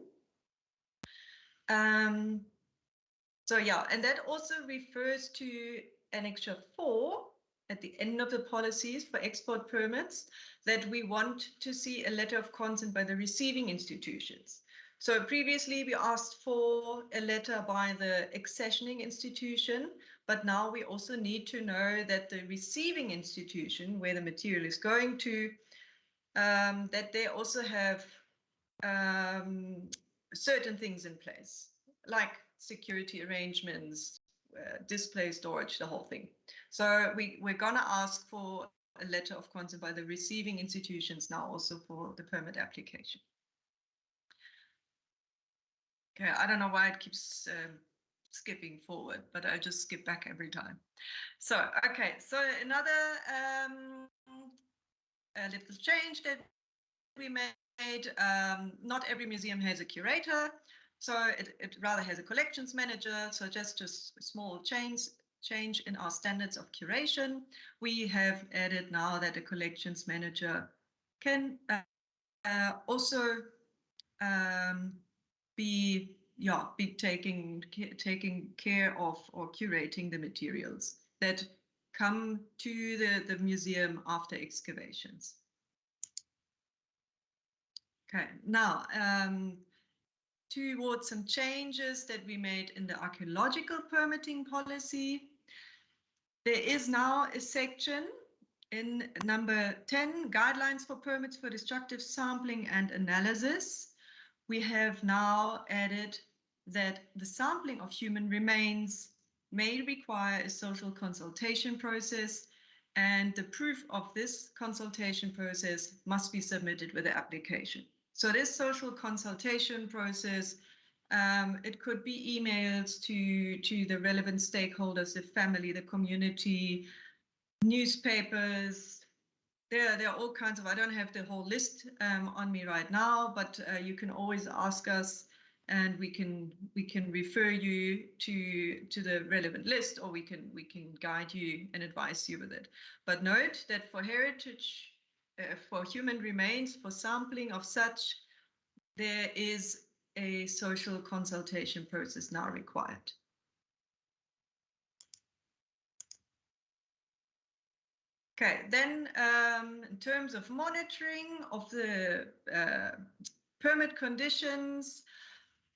So yeah, and that also refers to Annexure 4 at the end of the policies for export permits, that we want to see a letter of consent by the receiving institutions. So previously we asked for a letter by the accessioning institution, but now we also need to know that the receiving institution, where the material is going to, that they also have certain things in place, like security arrangements, display, storage, the whole thing. So we're gonna ask for a letter of consent by the receiving institutions now also for the permit application. Okay, I don't know why it keeps skipping forward, but I just skip back every time. So, okay, so another little change that we made, not every museum has a curator, so it rather has a collections manager. So just a small change in our standards of curation. We have added now that a collections manager can also be taking care of or curating the materials that come to the museum after excavations. Okay, now towards some changes that we made in the archaeological permitting policy. There is now a section in number 10, guidelines for permits for destructive sampling and analysis. We have now added that the sampling of human remains may require a social consultation process, and the proof of this consultation process must be submitted with the application. So this social consultation process, it could be emails to the relevant stakeholders, the family, the community, newspapers. There are all kinds of, I don't have the whole list on me right now, but you can always ask us and we can refer you to the relevant list, or we can guide you and advise you with it. But note that for heritage, for human remains, for sampling of such, there is a social consultation process now required. Okay, then in terms of monitoring of the permit conditions,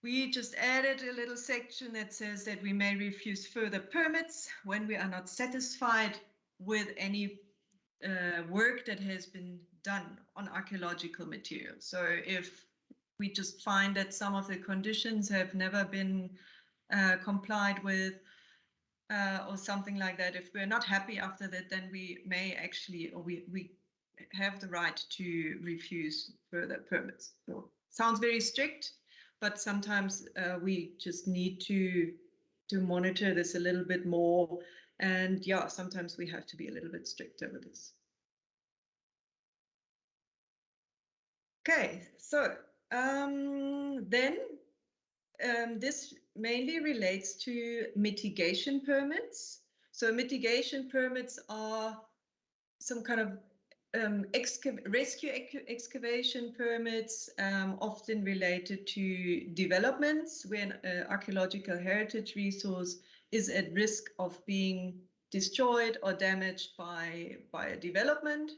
we just added a little section that says that we may refuse further permits when we are not satisfied with any work that has been done on archaeological material. So if we just find that some of the conditions have never been complied with, or something like that, if we're not happy after that, then we may actually, or we have the right to refuse further permits. So sounds very strict, but sometimes we just need to monitor this a little bit more. And yeah, sometimes we have to be a little bit stricter with this. Okay, so then this mainly relates to mitigation permits. So mitigation permits are some kind of rescue excavation permits, often related to developments when archaeological heritage resource is at risk of being destroyed or damaged by a development.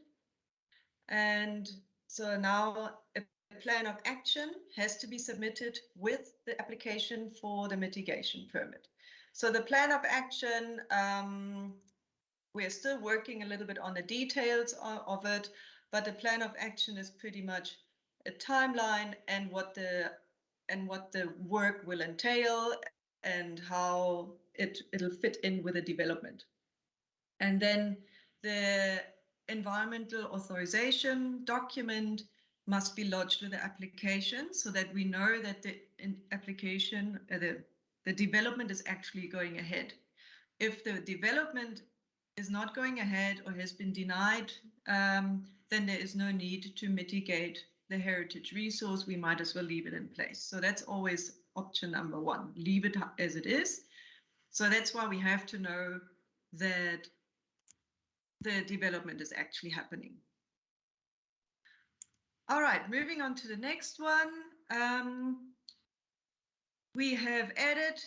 And so now a plan of action has to be submitted with the application for the mitigation permit. So the plan of action, we're still working a little bit on the details of it, but the plan of action is pretty much a timeline and what the work will entail and how it'll fit in with the development. And then the environmental authorization document must be lodged with the application so that we know that the application, the development is actually going ahead. If the development is not going ahead or has been denied, then there is no need to mitigate the heritage resource. We might as well leave it in place. So that's always option number one, leave it as it is. So that's why we have to know that the development is actually happening. All right, moving on to the next one. We have added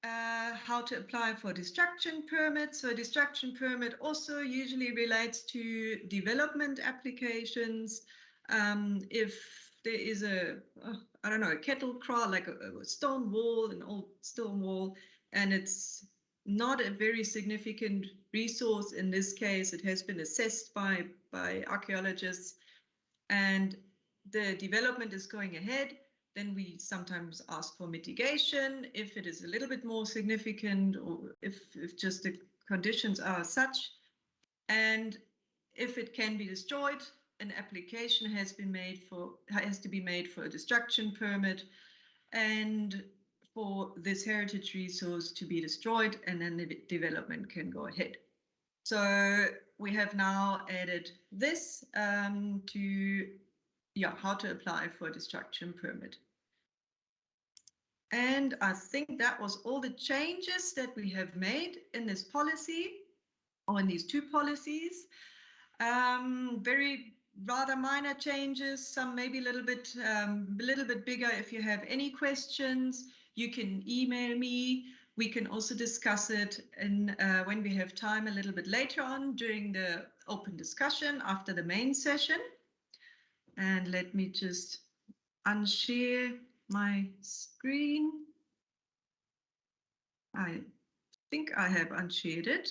how to apply for a destruction permit. So a destruction permit also usually relates to development applications. If there is a kettle kraal, like a stone wall, an old stone wall, and it's not a very significant resource in this case, it has been assessed by archaeologists, and the development is going ahead, then we sometimes ask for mitigation if it is a little bit more significant, or if just the conditions are such. And if it can be destroyed, an application has to be made for a destruction permit and for this heritage resource to be destroyed, and then the development can go ahead. So we have now added this to how to apply for a destruction permit. And I think that was all the changes that we have made in this policy, or in these two policies. Very rather minor changes, some maybe a little bit bigger. If you have any questions, you can email me. We can also discuss it when we have time a little bit later on during the open discussion after the main session. And let me just unshare my screen. I think I have unshared it.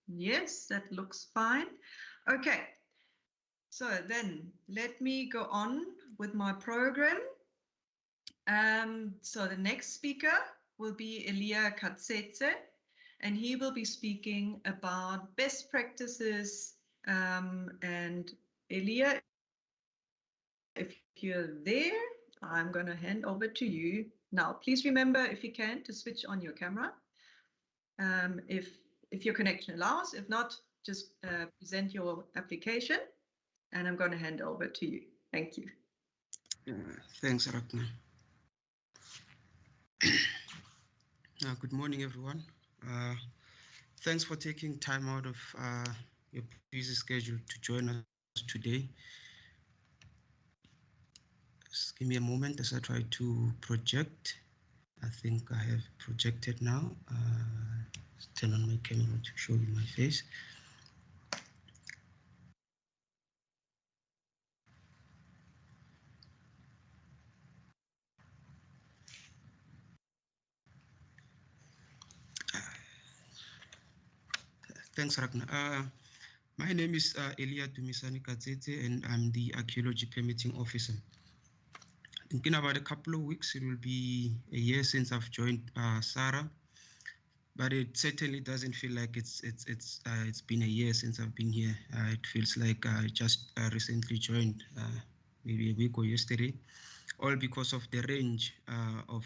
Yes, that looks fine. Okay, so then let me go on with my program. So the next speaker will be Elia Katsetse, and he will be speaking about best practices. And Elia, if you're there, I'm going to hand over to you now. Please remember, if you can, to switch on your camera. If your connection allows. If not, just present your application, and I'm going to hand over to you. Thank you. Thanks, Rakna. Good morning, everyone. Thanks for taking time out of your busy schedule to join us today. Just give me a moment as I try to project. I think I have projected now. Let's turn on my camera to show you my face. Thanks, Ragnar. My name is Elia Dumisani Katsete, and I'm the Archaeology Permitting Officer. I think in about a couple of weeks, it will be a year since I've joined SARA, but it certainly doesn't feel like it's been a year since I've been here. It feels like I just recently joined, maybe a week or yesterday, all because of the range of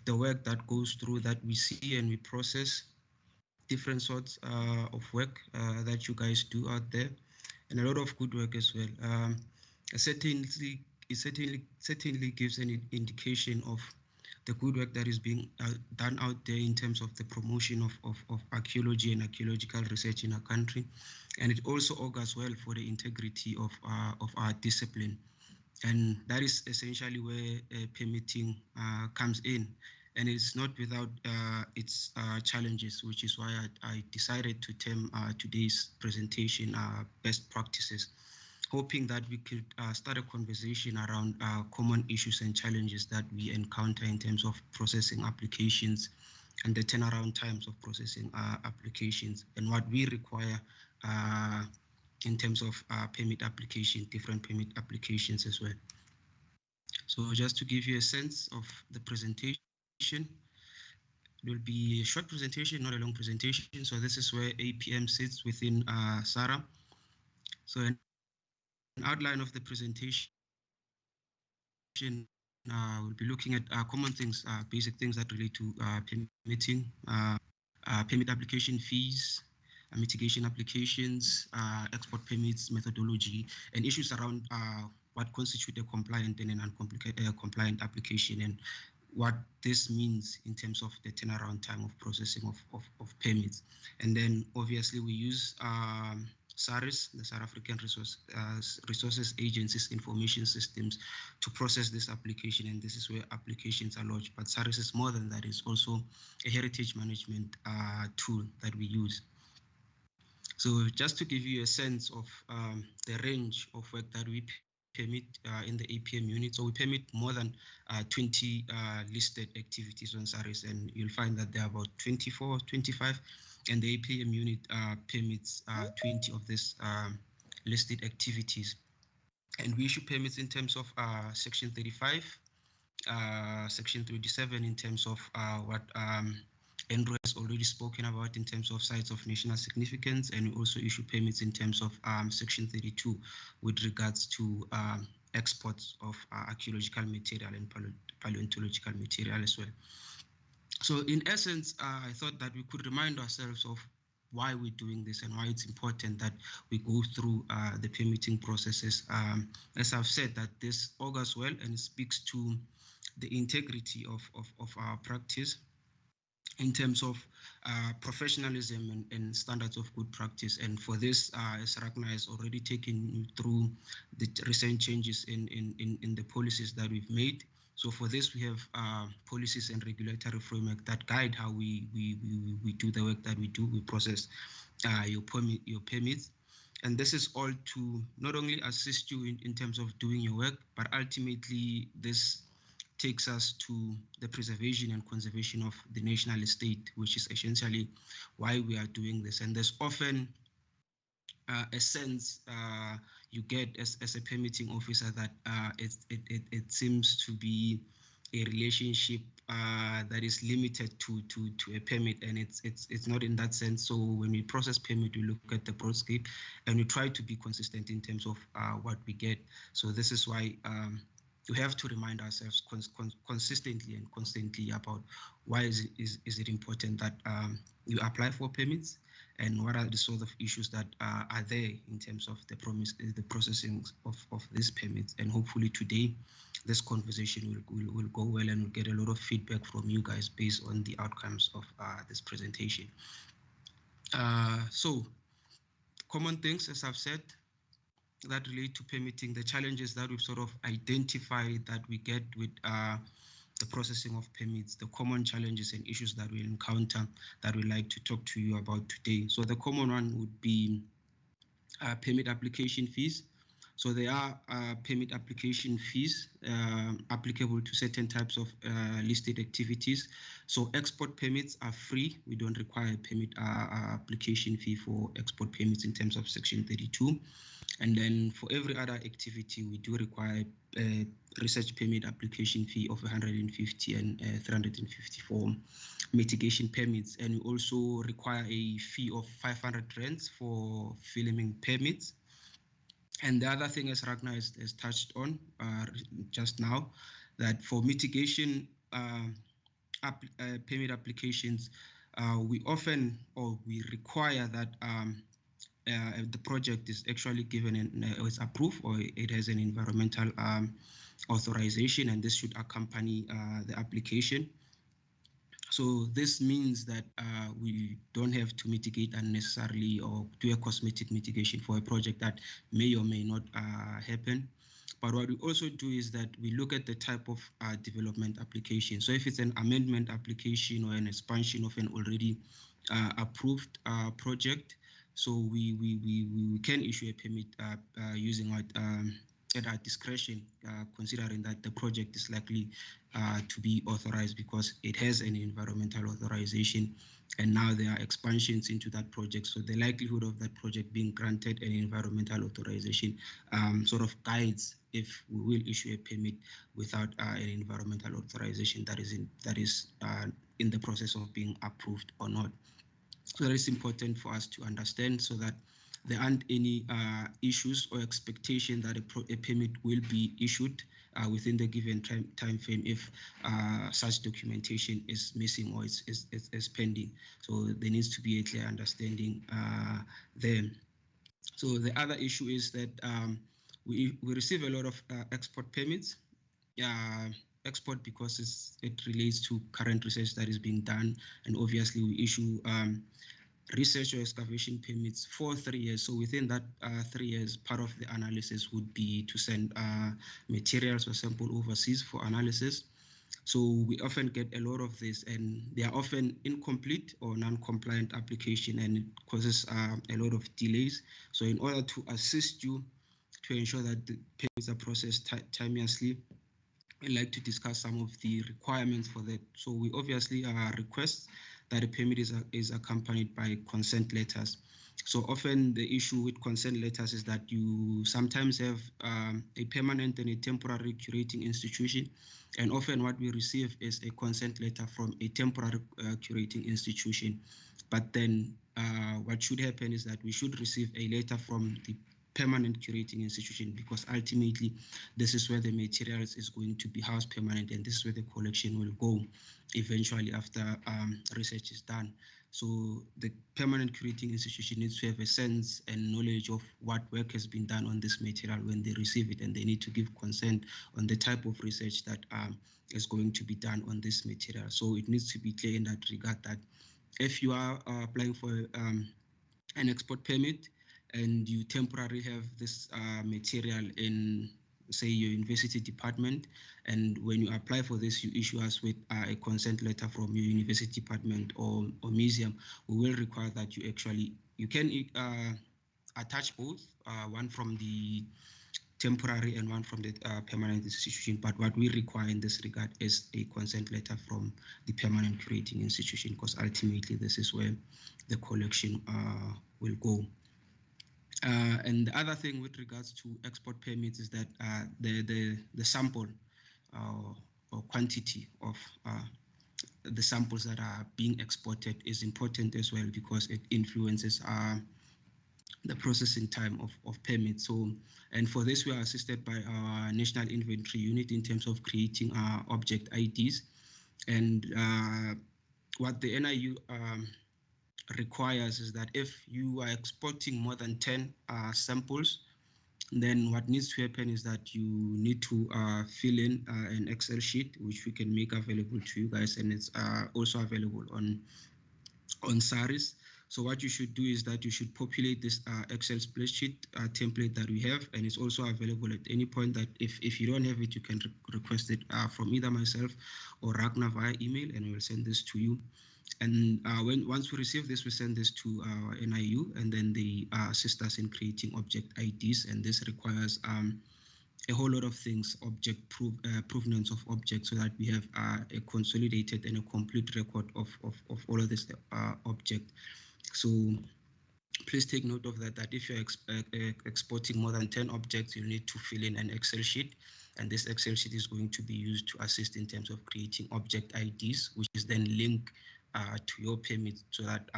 the work that goes through, that we see and we process, different sorts of work that you guys do out there, and a lot of good work as well. It certainly gives an indication of the good work that is being done out there in terms of the promotion of archaeology and archaeological research in our country, and it also augurs well for the integrity of our discipline. And that is essentially where permitting comes in. And it's not without its challenges, which is why I decided to term today's presentation Best Practices, hoping that we could start a conversation around common issues and challenges that we encounter in terms of processing applications and the turnaround times of processing applications, and what we require in terms of permit application, different permit applications as well. So just to give you a sense of the presentation, it will be a short presentation, not a long presentation. So this is where APM sits within SARA. So an outline of the presentation, we'll be looking at common things, basic things that relate to permitting, permit application fees, mitigation applications, export permits, methodology, and issues around what constitute a compliant and an uncompliant application, and what this means in terms of the turnaround time of processing of permits. And then obviously we use SARIS, the South African Resources Agency's information systems, to process this application, and this is where applications are lodged. But SARIS is more than that, it's also a heritage management tool that we use. So just to give you a sense of the range of work that we permit in the APM unit. So we permit more than 20 listed activities on SARIS, and you'll find that there are about 24, 25, and the APM unit permits 20 of these listed activities. And we issue permits in terms of Section 35, Section 37 in terms of what Andrew has already spoken about in terms of sites of national significance, and we also issue permits in terms of Section 32 with regards to exports of archaeological material and paleontological material as well. So in essence, I thought that we could remind ourselves of why we're doing this and why it's important that we go through the permitting processes. As I've said, that this augurs well and it speaks to the integrity of our practice in terms of professionalism and standards of good practice. And for this, as Ragnar has already taken you through the recent changes in the policies that we've made. So for this, we have policies and regulatory framework that guide how we do the work that we do. We process your permits. And this is all to not only assist you in terms of doing your work, but ultimately this takes us to the preservation and conservation of the national estate, which is essentially why we are doing this. And there's often a sense you get as a permitting officer that it seems to be a relationship that is limited to a permit, and it's not in that sense. So when we process permit, we look at the broad scope and we try to be consistent in terms of what we get. So this is why we have to remind ourselves consistently and constantly about why is it important that you apply for permits, and what are the sort of issues that are there in terms of the processing of these permits. And hopefully today this conversation will go well, and we'll get a lot of feedback from you guys based on the outcomes of this presentation. So common things, as I've said, that relate to permitting, the challenges that we've sort of identified that we get with the processing of permits, the common challenges and issues that we encounter that we'd like to talk to you about today. So the common one would be permit application fees. So there are permit application fees applicable to certain types of listed activities. So export permits are free. We don't require a permit application fee for export permits in terms of Section 32. And then for every other activity, we do require a research permit application fee of 150 and 350 for mitigation permits. And we also require a fee of 500 rands for filming permits. And the other thing, as Ragnar has touched on just now, that for mitigation permit applications, we often, or we require that the project is actually given is approved, or it has an environmental authorization, and this should accompany the application. So this means that we don't have to mitigate unnecessarily or do a cosmetic mitigation for a project that may or may not happen. But what we also do is that we look at the type of development application. So if it's an amendment application or an expansion of an already approved project, so we can issue a permit using at our discretion, considering that the project is likely to be authorized because it has an environmental authorization, and now there are expansions into that project. So the likelihood of that project being granted an environmental authorization sort of guides if we will issue a permit without an environmental authorization that is in the process of being approved or not. So that is important for us to understand, so that there aren't any issues or expectation that a permit will be issued within the given time frame if such documentation is missing or is pending. So there needs to be a clear understanding there. So the other issue is that we receive a lot of export permits. Export because it relates to current research that is being done, and obviously we issue research or excavation permits for 3 years. So within that 3 years, part of the analysis would be to send materials or sample overseas for analysis. So we often get a lot of this, and they are often incomplete or non-compliant application, and it causes a lot of delays. So in order to assist you to ensure that the permits are processed timeously, I'd like to discuss some of the requirements for that. So we obviously request that a permit is accompanied by consent letters. So often the issue with consent letters is that you sometimes have a permanent and a temporary curating institution, and often what we receive is a consent letter from a temporary curating institution. But then what should happen is that we should receive a letter from the permanent curating institution, because ultimately this is where the materials is going to be housed permanent, and this is where the collection will go eventually after research is done. So the permanent curating institution needs to have a sense and knowledge of what work has been done on this material when they receive it, and they need to give consent on the type of research that is going to be done on this material. So it needs to be clear in that regard that if you are applying for an export permit and you temporarily have this material in, say, your university department, and when you apply for this, you issue us with a consent letter from your university department or museum, we will require that you can attach both, one from the temporary and one from the permanent institution. But what we require in this regard is a consent letter from the permanent curating institution, because ultimately this is where the collection will go. And the other thing with regards to export permits is that the sample or quantity of the samples that are being exported is important as well, because it influences the processing time of permits. So, and for this we are assisted by our National Inventory Unit in terms of creating object IDs. And what the NIU requires is that if you are exporting more than 10 samples, then what needs to happen is that you need to fill in an Excel sheet, which we can make available to you guys, and it's also available on SARIS. So what you should do is that you should populate this Excel spreadsheet template that we have, and it's also available at any point. That if you don't have it, you can request it from either myself or Ragnar via email, and we'll send this to you. And once we receive this, we send this to our NIU, and then they assist us in creating object IDs. And this requires a whole lot of things, provenance of objects, so that we have a consolidated and a complete record of all of this object. So please take note of that, that if you're exporting more than 10 objects, you'll need to fill in an Excel sheet. And this Excel sheet is going to be used to assist in terms of creating object IDs, which is then linked to your permit, so that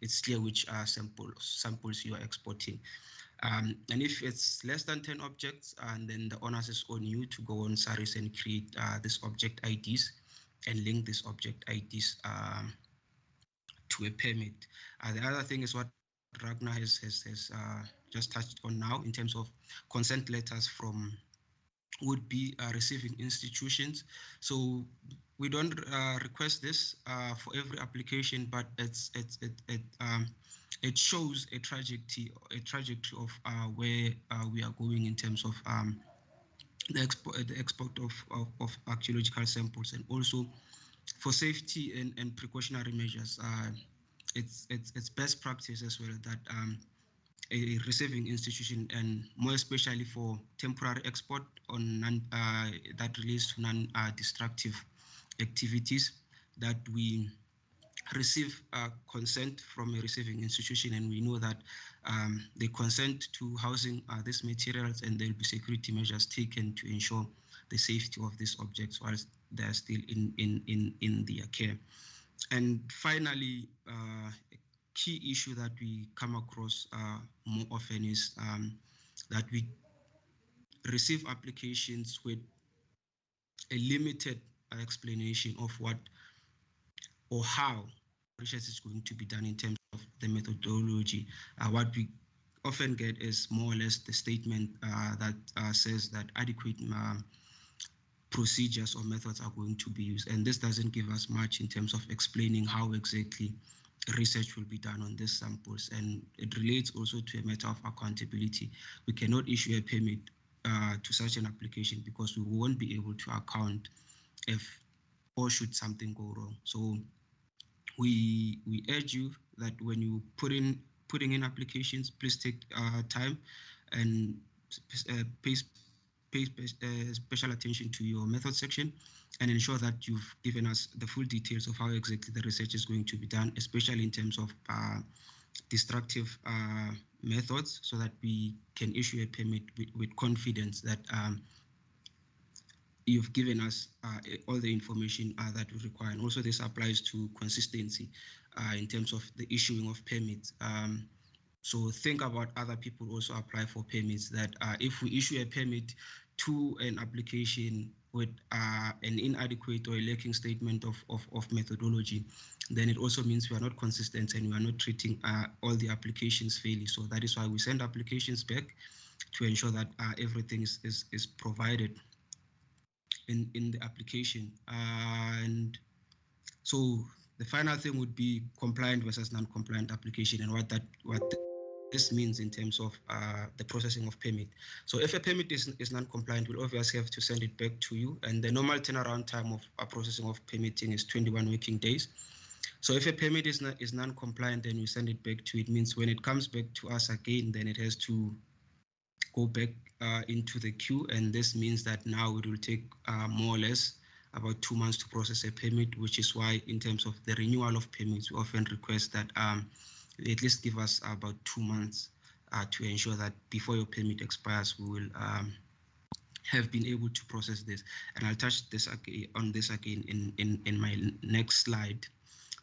it's clear which samples you are exporting. And if it's less than 10 objects, and then the onus is on you to go on SARIS and create this object IDs and link this object IDs to a permit. The other thing is what Ragnar has just touched on now, in terms of consent letters from would be receiving institutions. So we don't request this for every application, but it shows a trajectory of where we are going in terms of the export of archaeological samples, and also for safety and precautionary measures. It's best practice as well that a receiving institution, and more especially for temporary export on that relates to non-destructive activities, that we receive consent from a receiving institution, and we know that they consent to housing these materials, and there will be security measures taken to ensure the safety of these objects whilst they are still in their care. And finally, a key issue that we come across more often is that we receive applications with a limited explanation of what or how research is going to be done in terms of the methodology. What we often get is more or less the statement that says that adequate procedures or methods are going to be used, and this doesn't give us much in terms of explaining how exactly research will be done on these samples. And it relates also to a matter of accountability. We cannot issue a permit to such an application because we won't be able to account if or should something go wrong. So we urge you that when you putting in applications, please take time and pay special attention to your method section, and ensure that you've given us the full details of how exactly the research is going to be done, especially in terms of destructive methods, so that we can issue a permit with confidence that you've given us all the information that we require. And also this applies to consistency in terms of the issuing of permits. So think about other people also apply for permits, that if we issue a permit to an application with an inadequate or a lacking statement of methodology, then it also means we are not consistent and we are not treating all the applications fairly. So that is why we send applications back to ensure that everything is provided in the application. And so the final thing would be compliant versus non-compliant application, and what this means in terms of the processing of permit. So if a permit is non-compliant, we'll obviously have to send it back to you, and the normal turnaround time of processing of permitting is 21 working days. So if a permit is non-compliant, then we send it back to you. It means when it comes back to us again, then it has to go back into the queue, and this means that now it will take more or less about 2 months to process a permit, which is why in terms of the renewal of permits, we often request that at least give us about 2 months to ensure that before your permit expires, we will have been able to process this. And I'll touch this on this again in my next slide.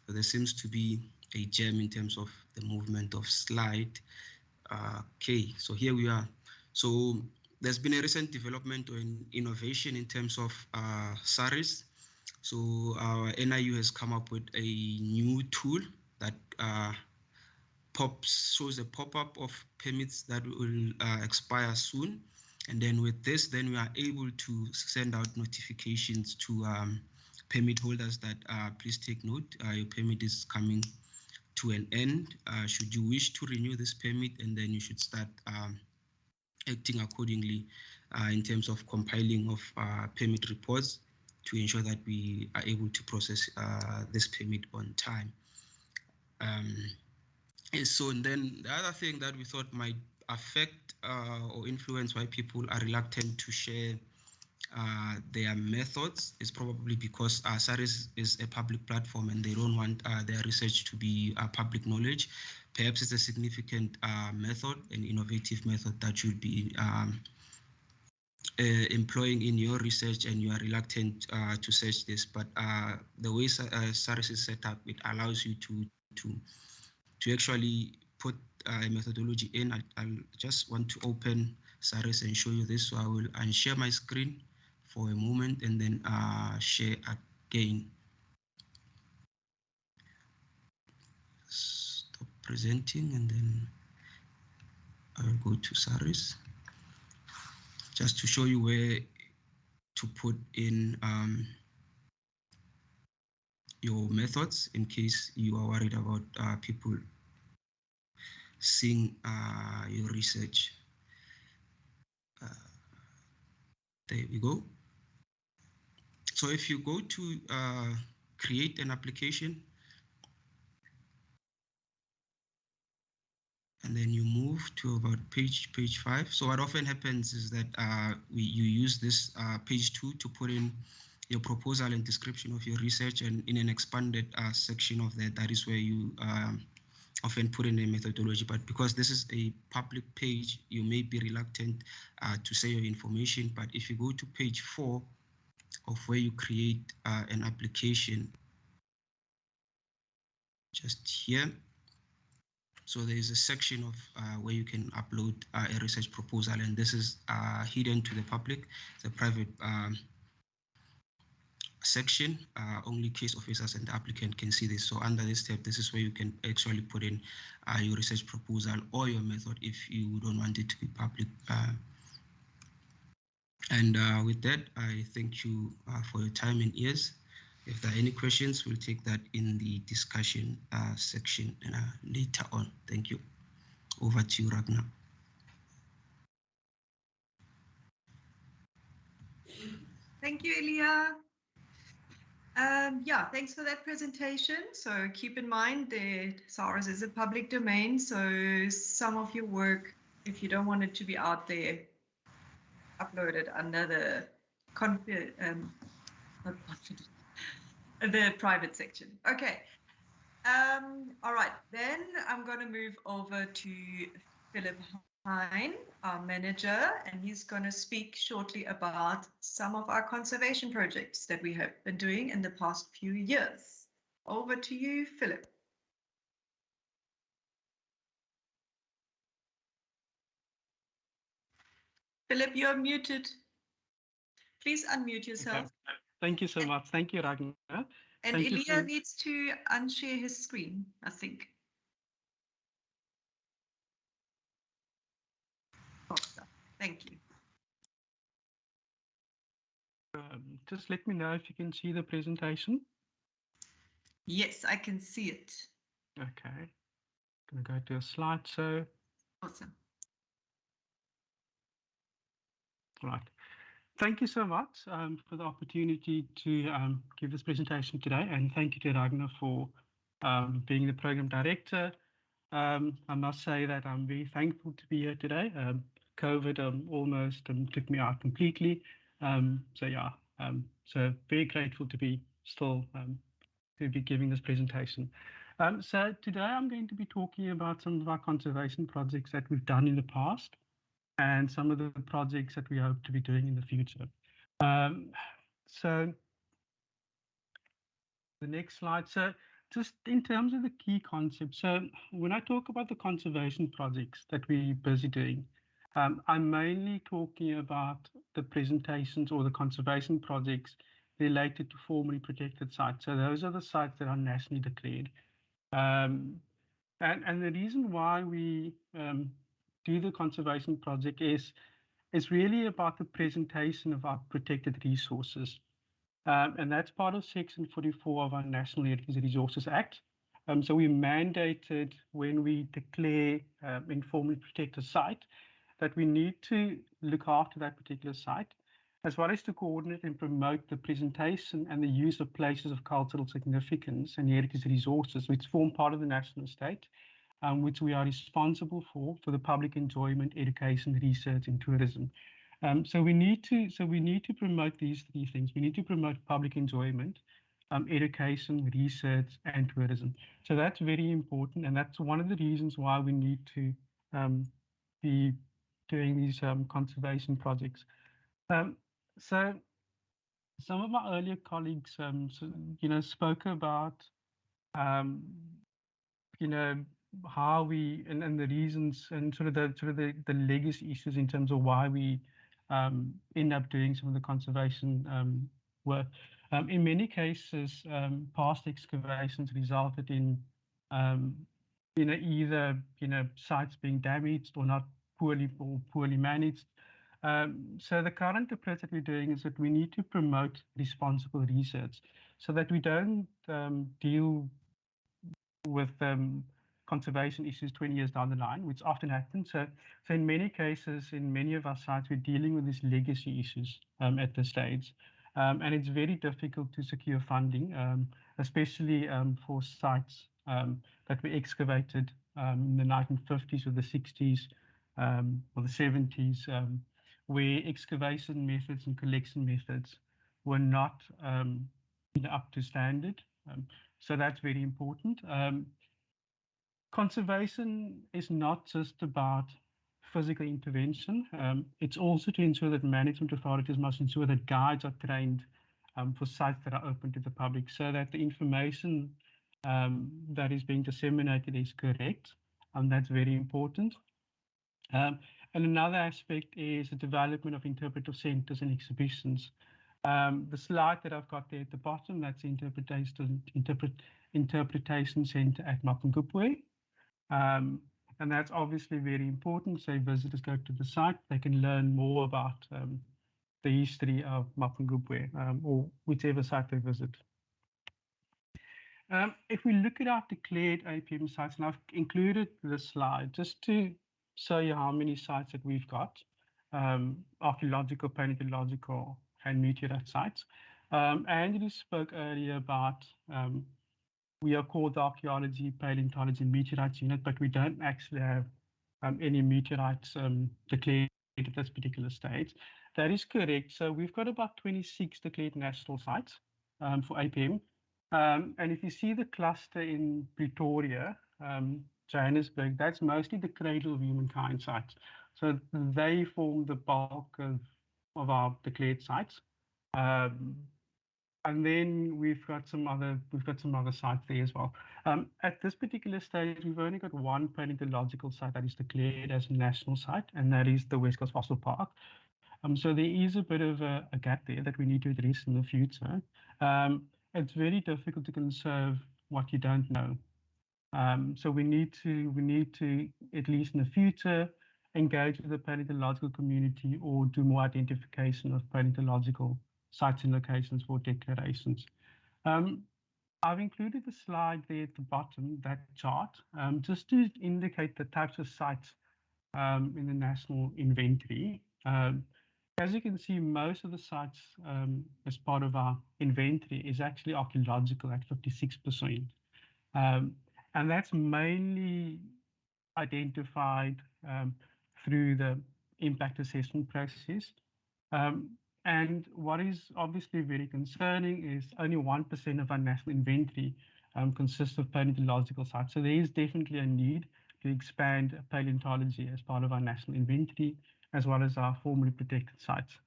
So there seems to be a gem in terms of the movement of slide. Okay, so here we are. So there's been a recent development or innovation in terms of SARIS. So our NIU has come up with a new tool that shows a pop-up of permits that will expire soon. And then with this, then we are able to send out notifications to permit holders that please take note, your permit is coming to an end. Should you wish to renew this permit, and then you should start acting accordingly in terms of compiling of permit reports to ensure that we are able to process this permit on time. And then the other thing that we thought might affect or influence why people are reluctant to share their methods is probably because SARIS is a public platform and they don't want their research to be public knowledge. Perhaps it's a significant method, an innovative method that you'd be employing in your research, and you are reluctant to search this. But the way SARIS is set up, it allows you to actually put a methodology in. I'll just want to open SARIS and show you this. So I will unshare my screen for a moment and then share again. Stop presenting and then I'll go to SARIS just to show you where to put in your methods in case you are worried about people seeing your research. There we go. So if you go to create an application and then you move to about page 5. So what often happens is that you use this page 2 to put in your proposal and description of your research, and in an expanded section of that is where you often put in a methodology. But because this is a public page, you may be reluctant to say your information. But if you go to page 4 of where you create an application, just here, so there is a section of where you can upload a research proposal, and this is hidden to the public. It's a private section. Only case officers and the applicant can see this. So under this tab, this is where you can actually put in your research proposal or your method if you don't want it to be public. And with that, I thank you for your time and ears. If there are any questions, we'll take that in the discussion section later on. Thank you. Over to you, Ragnar. Thank you, Elia. Yeah, thanks for that presentation. So keep in mind that SARIS is a public domain, so some of your work, if you don't want it to be out there, upload it under the the private section. Okay. All right, then I'm going to move over to Philip Hein, our manager, and he's going to speak shortly about some of our conservation projects that we have been doing in the past few years. Over to you, Philip. Philip, you're muted. Please unmute yourself. Okay. Thank you so much. Thank you, Ragnar. And Elia needs to unshare his screen, I think. Thank you. Just let me know if you can see the presentation. Yes, I can see it. Okay. I'm going to go to a slideshow. Awesome. Right. Thank you so much for the opportunity to give this presentation today, and thank you to Ragnar for being the program director. I must say that I'm very thankful to be here today. COVID almost took me out completely. So yeah, so very grateful to be still to be giving this presentation. So today I'm going to be talking about some of our conservation projects that we've done in the past, and some of the projects that we hope to be doing in the future. So the next slide. So just in terms of the key concepts, so when I talk about the conservation projects that we're busy doing, I'm mainly talking about the presentations or the conservation projects related to formally protected sites. So those are the sites that are nationally declared. And the reason why we do the conservation project is it's really about the presentation of our protected resources. And that's part of Section 44 of our National Heritage Resources Act. So we mandated when we declare informally protected site that we need to look after that particular site. as well as to coordinate and promote the presentation and the use of places of cultural significance and heritage resources which form part of the national estate, which we are responsible for the public enjoyment, education, research, and tourism. So we need to promote these three things. We need to promote public enjoyment, education, research, and tourism. So that's very important, and that's one of the reasons why we need to be doing these conservation projects. So some of my earlier colleagues, spoke about, how we and the reasons and sort of the legacy issues in terms of why we end up doing some of the conservation work. In many cases, past excavations resulted in, either sites being damaged or not poorly managed. So the current approach that we're doing is that we need to promote responsible research so that we don't deal with conservation issues 20 years down the line, which often happens. So in many cases, in many of our sites, we're dealing with these legacy issues at this stage. And it's very difficult to secure funding, especially for sites that were excavated in the 1950s or the 60s or the 70s, where excavation methods and collection methods were not up to standard. So that's very important. Conservation is not just about physical intervention. It's also to ensure that management authorities must ensure that guides are trained for sites that are open to the public, so that the information that is being disseminated is correct. That's very important. And another aspect is the development of interpretive centers and exhibitions. The slide that I've got there at the bottom, that's the interpretation center at Mapungubwe. And that's obviously very important. So if visitors go to the site, they can learn more about the history of Mapungubwe or whichever site they visit. If we look at our declared APM sites, and I've included this slide just to show you how many sites that we've got, archaeological, paleontological, and meteorite sites. Andrew spoke earlier about we are called the Archaeology, Paleontology, and Meteorites unit, but we don't actually have any meteorites declared at this particular stage. That is correct. So we've got about 26 declared national sites for APM. And if you see the cluster in Pretoria, Johannesburg, that's mostly the cradle of humankind sites. So they form the bulk of our declared sites. And then we've got some other sites there as well. At this particular stage, we've only got one paleontological site that is declared as a national site, and that is the West Coast Fossil Park. So there is a bit of a gap there that we need to address in the future. It's very difficult to conserve what you don't know. So we need to, at least in the future, engage with the paleontological community or do more identification of paleontological sites and locations for declarations. I've included the slide there at the bottom, that chart, just to indicate the types of sites in the national inventory. As you can see, most of the sites as part of our inventory is actually archaeological at 56%. And that's mainly identified through the impact assessment process. And what is obviously very concerning is only 1% of our national inventory consists of paleontological sites. So there is definitely a need to expand paleontology as part of our national inventory, as well as our formally protected sites.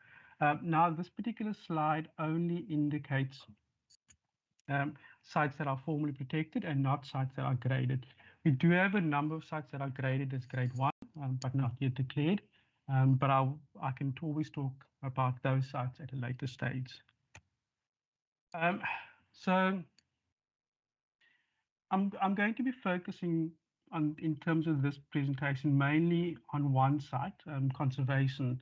Now, this particular slide only indicates sites that are formally protected and not sites that are graded. We do have a number of sites that are graded as grade 1, but not yet declared. But I can always talk about those sites at a later stage. So I'm going to be focusing on, in terms of this presentation, mainly on one site, conservation,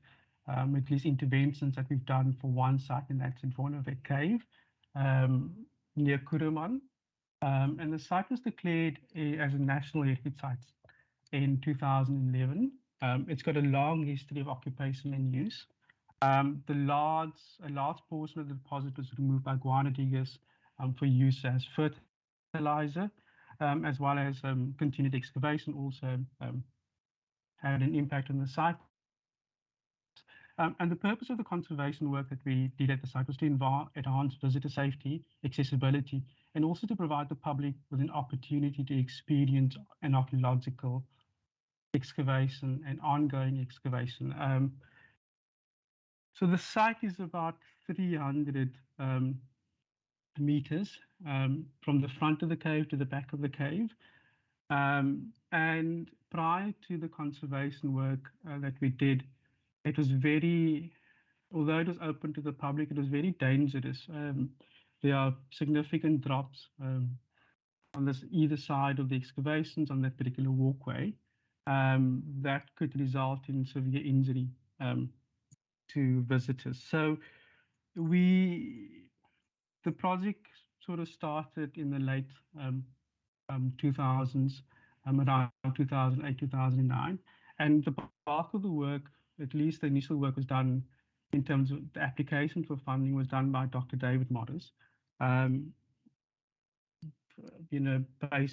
at least interventions that we've done for one site, and that's in Vonnegut Cave near Kuruman. And the site was declared as a national heritage site in 2011. It's got a long history of occupation and use. A large portion of the deposit was removed by guano diggers for use as fertilizer, as well as continued excavation also had an impact on the site. And the purpose of the conservation work that we did at the site was to enhance visitor safety, accessibility, and also to provide the public with an opportunity to experience an archaeological excavation and ongoing excavation. So the site is about 300 meters from the front of the cave to the back of the cave. And prior to the conservation work that we did, it was although it was open to the public, it was very dangerous. There are significant drops on either side of the excavations on that particular walkway that could result in severe injury to visitors. So the project sort of started in the late 2000s, around 2008, 2009, and the bulk of the work, at least the initial work, was done in terms of the application for funding was done by Dr. David Morris, based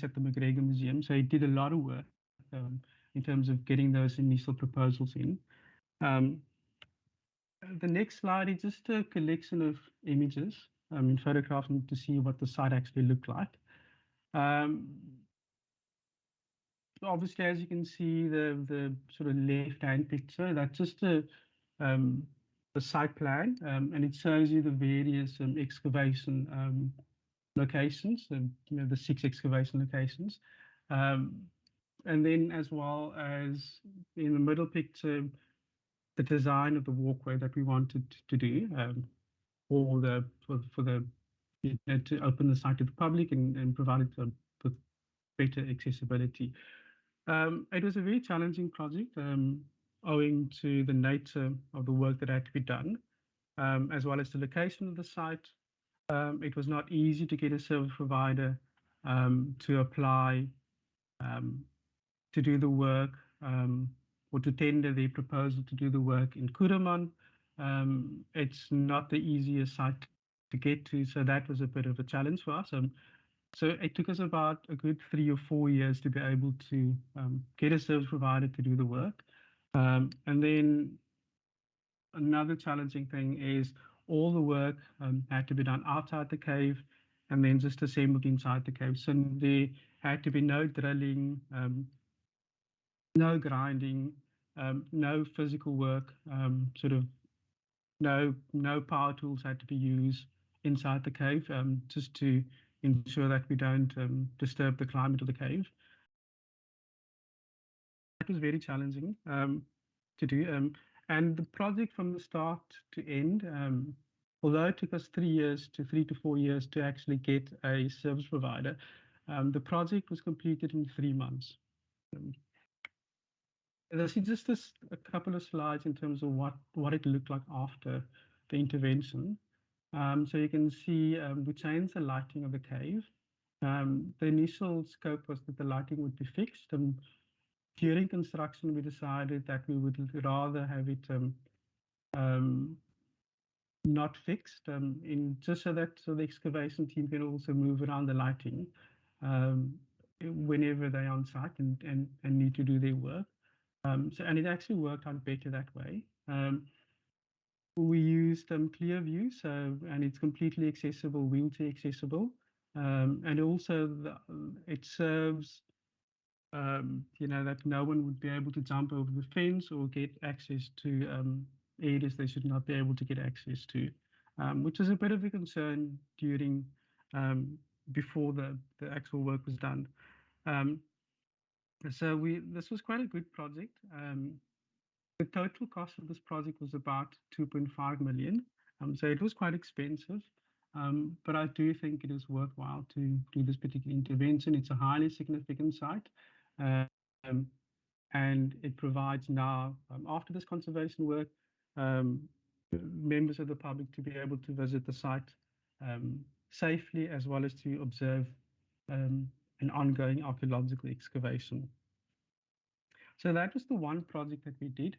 at the McGregor Museum. So he did a lot of work in terms of getting those initial proposals in. The next slide is just a collection of images in photographs to see what the site actually looked like. Obviously, as you can see, the sort of left-hand picture, that's just the site plan, and it shows you the various excavation locations, the 6 excavation locations. And then as well as in the middle picture, the design of the walkway that we wanted to do to open the site to the public and provide it with better accessibility. It was a very challenging project owing to the nature of the work that had to be done, as well as the location of the site. It was not easy to get a service provider to apply to do the work or to tender their proposal to do the work in Kuruman. It's not the easiest site to get to, so that was a bit of a challenge for us. So it took us about a good 3 or 4 years to be able to get a service provider to do the work. And then another challenging thing is all the work had to be done outside the cave and then just assembled inside the cave. So there had to be no drilling, no grinding, no physical work, no power tools had to be used inside the cave, just to ensure that we don't disturb the climate of the cave. That was very challenging to do. And the project from the start to end, although it took us 3 to 4 years to actually get a service provider, the project was completed in 3 months. This is just a couple of slides in terms of what it looked like after the intervention. So you can see we changed the lighting of the cave. The initial scope was that the lighting would be fixed. During construction, we decided that we would rather have it not fixed, just so the excavation team can also move around the lighting whenever they're on site and need to do their work. And it actually worked out better that way. We used clear view, and it's completely accessible, wheelchair accessible, and also it serves that no one would be able to jump over the fence or get access to areas they should not be able to get access to, which is a bit of a concern before the actual work was done. So this was quite a good project. The total cost of this project was about 2.5 million. So it was quite expensive, but I do think it is worthwhile to do this particular intervention. It's a highly significant site, and it provides now, after this conservation work, members of the public to be able to visit the site safely, as well as to observe an ongoing archaeological excavation. So that was the one project that we did.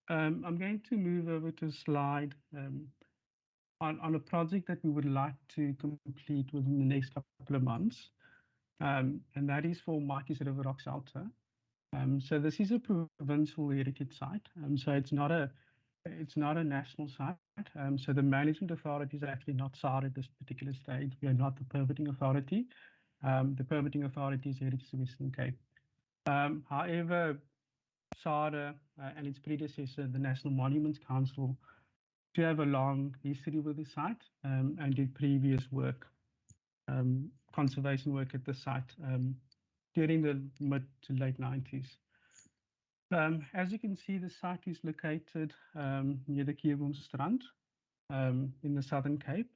I'm going to move over to a slide on a project that we would like to complete within the next couple of months, and that is for Marquis of Roxalta. So this is a provincial heritage site, so it's not a national site. So the management authority is actually not SAR at this particular stage. We are not the permitting authority. The permitting authority is Heritage Western Cape. However, SARA and its predecessor, the National Monuments Council, do have a long history with the site and did previous work, conservation work at the site during the mid to late 90s. As you can see, the site is located near the Kierboomstrand in the Southern Cape,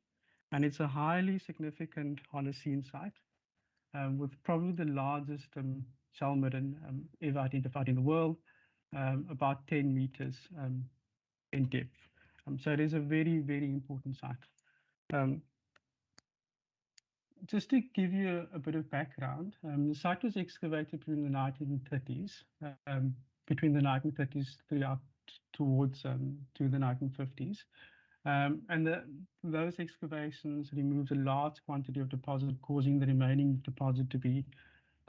and it's a highly significant Holocene site with probably the largest shell midden ever identified in the world, about 10 meters in depth. So it is a very, very important site. Just to give you a bit of background, the site was excavated between the 1930s, throughout towards to the 1950s. And those excavations removed a large quantity of deposit, causing the remaining deposit to be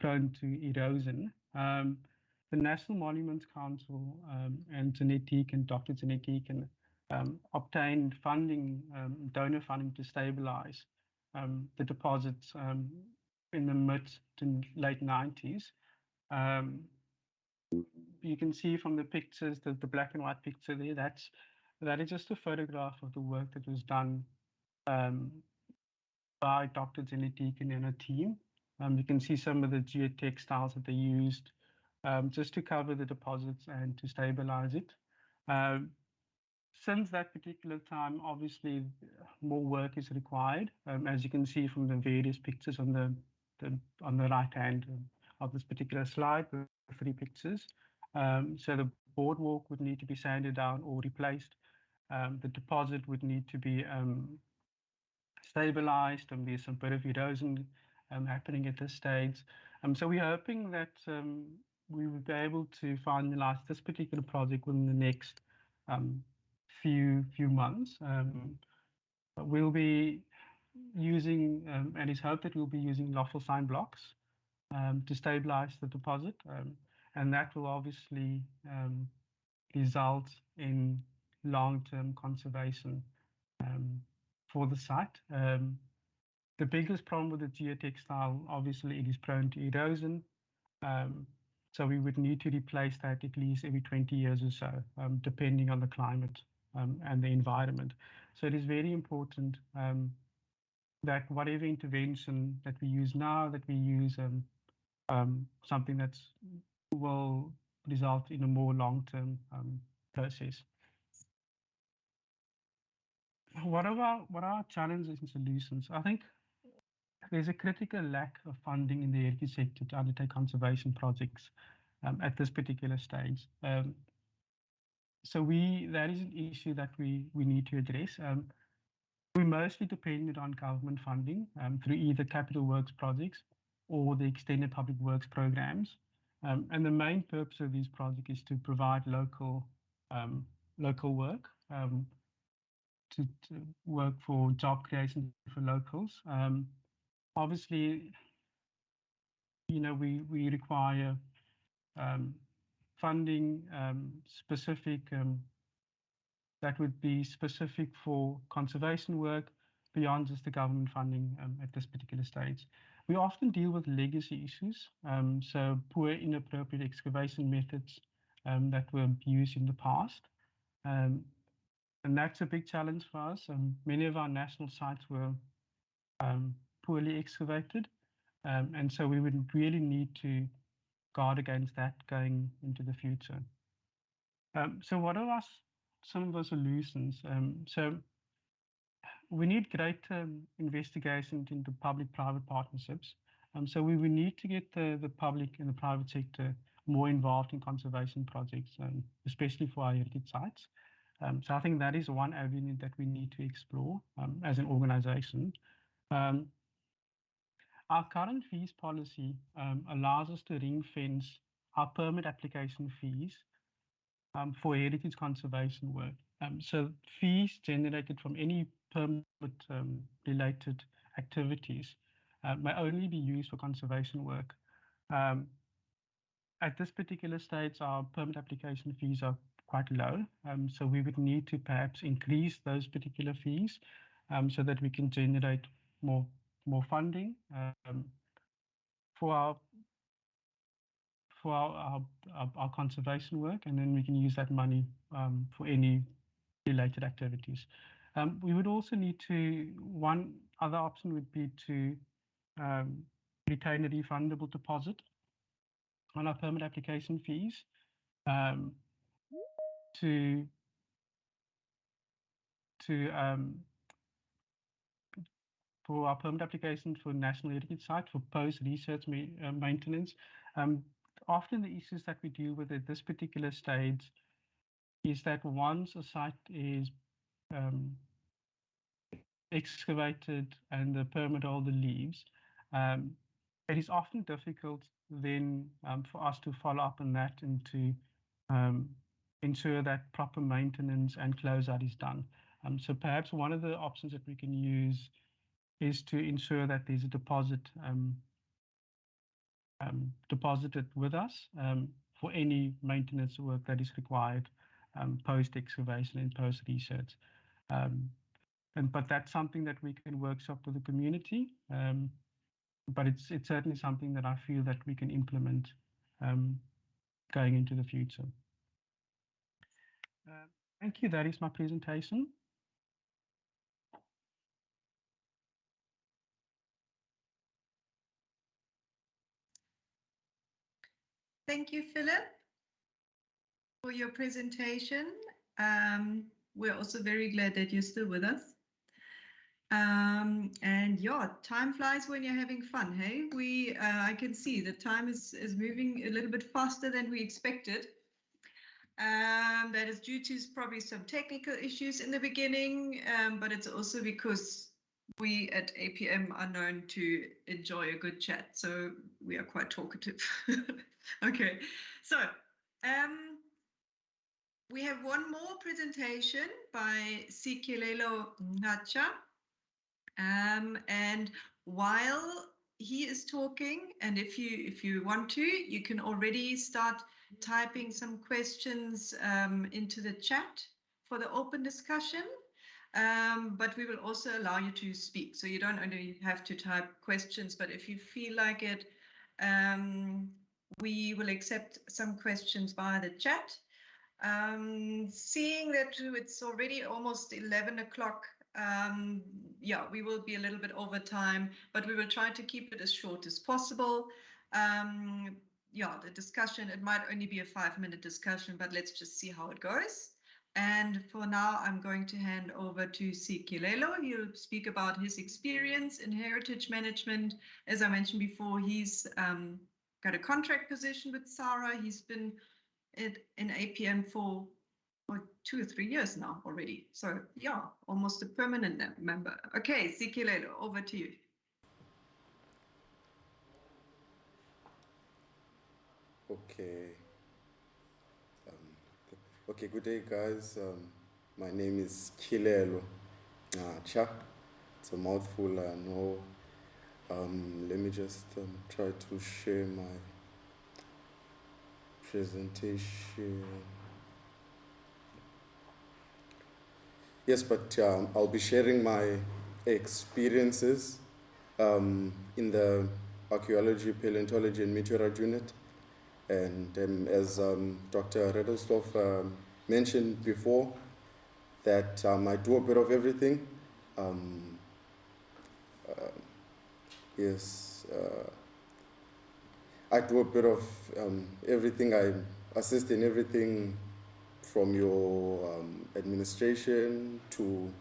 prone to erosion. The National Monuments Council and Genetic and Dr. Genetic obtained funding, donor funding to stabilize the deposits in the mid to late 90s. You can see from the pictures, the black and white picture there, that is just a photograph of the work that was done by Dr. Genetic and her team. You can see some of the geotextiles that they used just to cover the deposits and to stabilize it. Since that particular time, obviously, more work is required, as you can see from the various pictures on the right hand of this particular slide, the 3 pictures. So the boardwalk would need to be sanded down or replaced. The deposit would need to be stabilized, and there's some bit of erosion happening at this stage. So we're hoping that we will be able to finalize this particular project within the next few months. We'll be using, and it's hoped that we'll be using local sign blocks to stabilize the deposit, and that will obviously result in long-term conservation for the site. The biggest problem with the geotextile, obviously, it is prone to erosion. So we would need to replace that at least every 20 years or so, depending on the climate and the environment. So it is very important that whatever intervention that we use now, that we use something that will result in a more long-term process. What are our challenges and solutions? I think there's a critical lack of funding in the heritage sector to undertake conservation projects at this particular stage. So that is an issue that we need to address. We're mostly dependent on government funding through either capital works projects or the extended public works programs. And the main purpose of these projects is to provide local work, to work for job creation for locals. Obviously, we require funding specific that would be specific for conservation work beyond just the government funding at this particular stage. We often deal with legacy issues, so poor, inappropriate excavation methods that were used in the past. And that's a big challenge for us. Many of our national sites were poorly excavated, and so we would really need to guard against that going into the future. So what are some of the solutions? So we need greater investigation into public-private partnerships. So we will need to get the public and the private sector more involved in conservation projects, especially for our heritage sites. So I think that is one avenue that we need to explore as an organization. Our current fees policy allows us to ring fence our permit application fees for heritage conservation work. So fees generated from any permit related activities may only be used for conservation work. At this particular stage, our permit application fees are quite low, so we would need to perhaps increase those particular fees so that we can generate more funding for our conservation work, and then we can use that money for any related activities. We would also need to, one other option would be to retain a refundable deposit on our permit application fees for our permit application for National Heritage Site for post-research maintenance. Often the issues that we deal with at this particular stage is that once a site is excavated and the permit holder leaves, it is often difficult then for us to follow up on that and to ensure that proper maintenance and closeout is done. So perhaps one of the options that we can use is to ensure that there's a deposit deposited with us for any maintenance work that is required post-excavation and post-research. But that's something that we can workshop with the community. But it's certainly something that I feel that we can implement going into the future. Thank you. That is my presentation. Thank you, Philip, for your presentation. We're also very glad that you're still with us. And yeah, time flies when you're having fun, hey? I can see the time is moving a little bit faster than we expected. That is due to probably some technical issues in the beginning, but it's also because we at APM are known to enjoy a good chat, so we are quite talkative. Okay, so we have one more presentation by Sikilelo Ngacha. And while he is talking, and if you want to, you can already start typing some questions into the chat for the open discussion. But we will also allow you to speak. So you don't only have to type questions, but if you feel like it, we will accept some questions via the chat. Seeing that it's already almost 11 o'clock, yeah, we will be a little bit over time, but we will try to keep it as short as possible. Yeah, the discussion, it might only be a 5-minute discussion, but let's just see how it goes. And for now, I'm going to hand over to Sikilelo. He'll speak about his experience in heritage management. As I mentioned before, he's got a contract position with SARA. He's been in APM for 2 or 3 years now already. So yeah, almost a permanent member. Okay, Sikilelo, over to you. Okay. Okay, good day, guys. My name is Kilelo Cha. It's a mouthful, I know. Let me just try to share my presentation. Yes, but I'll be sharing my experiences in the Archaeology, Paleontology, and Meteorite unit. And as Dr. Redrafting mentioned before, that I do a bit of everything. Yes, I do a bit of everything. I assist in everything from your administration to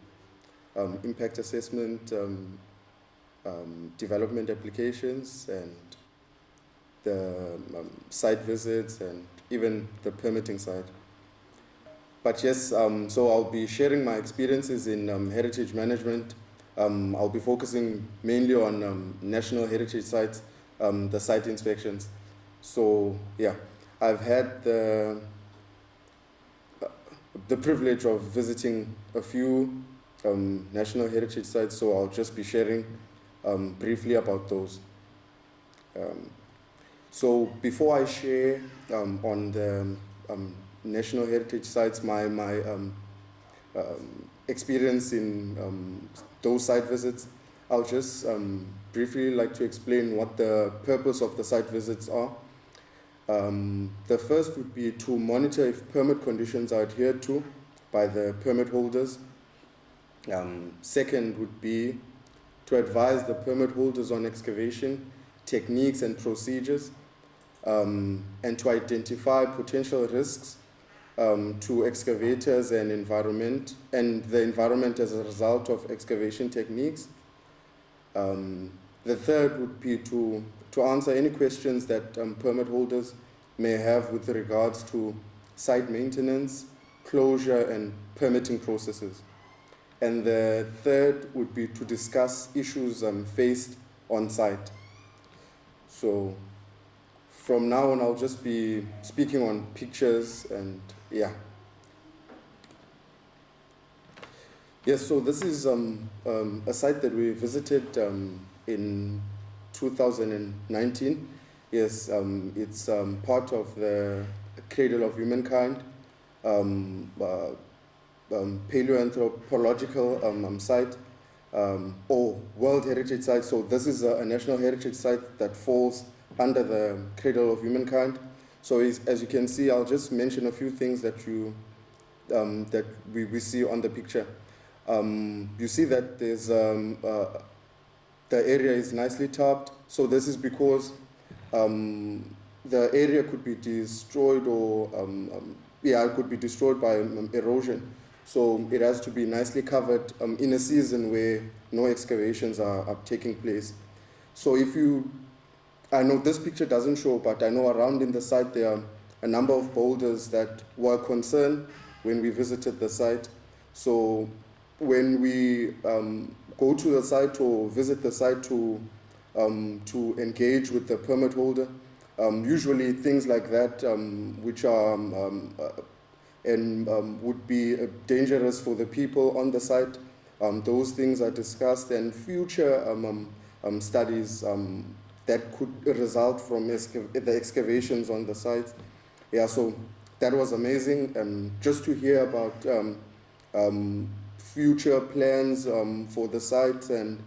impact assessment, development applications, and the site visits, and even the permitting side. But yes, so I'll be sharing my experiences in heritage management. I'll be focusing mainly on national heritage sites, the site inspections. So yeah, I've had the the privilege of visiting a few national heritage sites, so I'll just be sharing briefly about those. So before I share on the national heritage sites, my experience in those site visits, I'll just briefly like to explain what the purpose of the site visits are. The first would be to monitor if permit conditions are adhered to by the permit holders. Second would be to advise the permit holders on excavation techniques and procedures, and to identify potential risks to excavators and the environment as a result of excavation techniques. The third would be to answer any questions that permit holders may have with regards to site maintenance, closure, and permitting processes. And the third would be to discuss issues faced on site. So from now on, I'll just be speaking on pictures and yeah. Yes, so this is a site that we visited in 2019. Yes, it's part of the Cradle of Humankind, Paleontological site, or World Heritage Site. So this is a national heritage site that falls under the Cradle of Humankind. So as you can see, I'll just mention a few things that we see on the picture. You see that there's the area is nicely tarped. So this is because the area could be destroyed or it could be destroyed by erosion. So it has to be nicely covered in a season where no excavations are taking place. So I know this picture doesn't show, but I know around in the site there are a number of boulders that were a concern when we visited the site. So when we go to the site or visit the site to engage with the permit holder, usually things like that which are would be dangerous for the people on the site, those things are discussed, and future studies that could result from the excavations on the site. Yeah, so that was amazing. Just to hear about future plans for the site and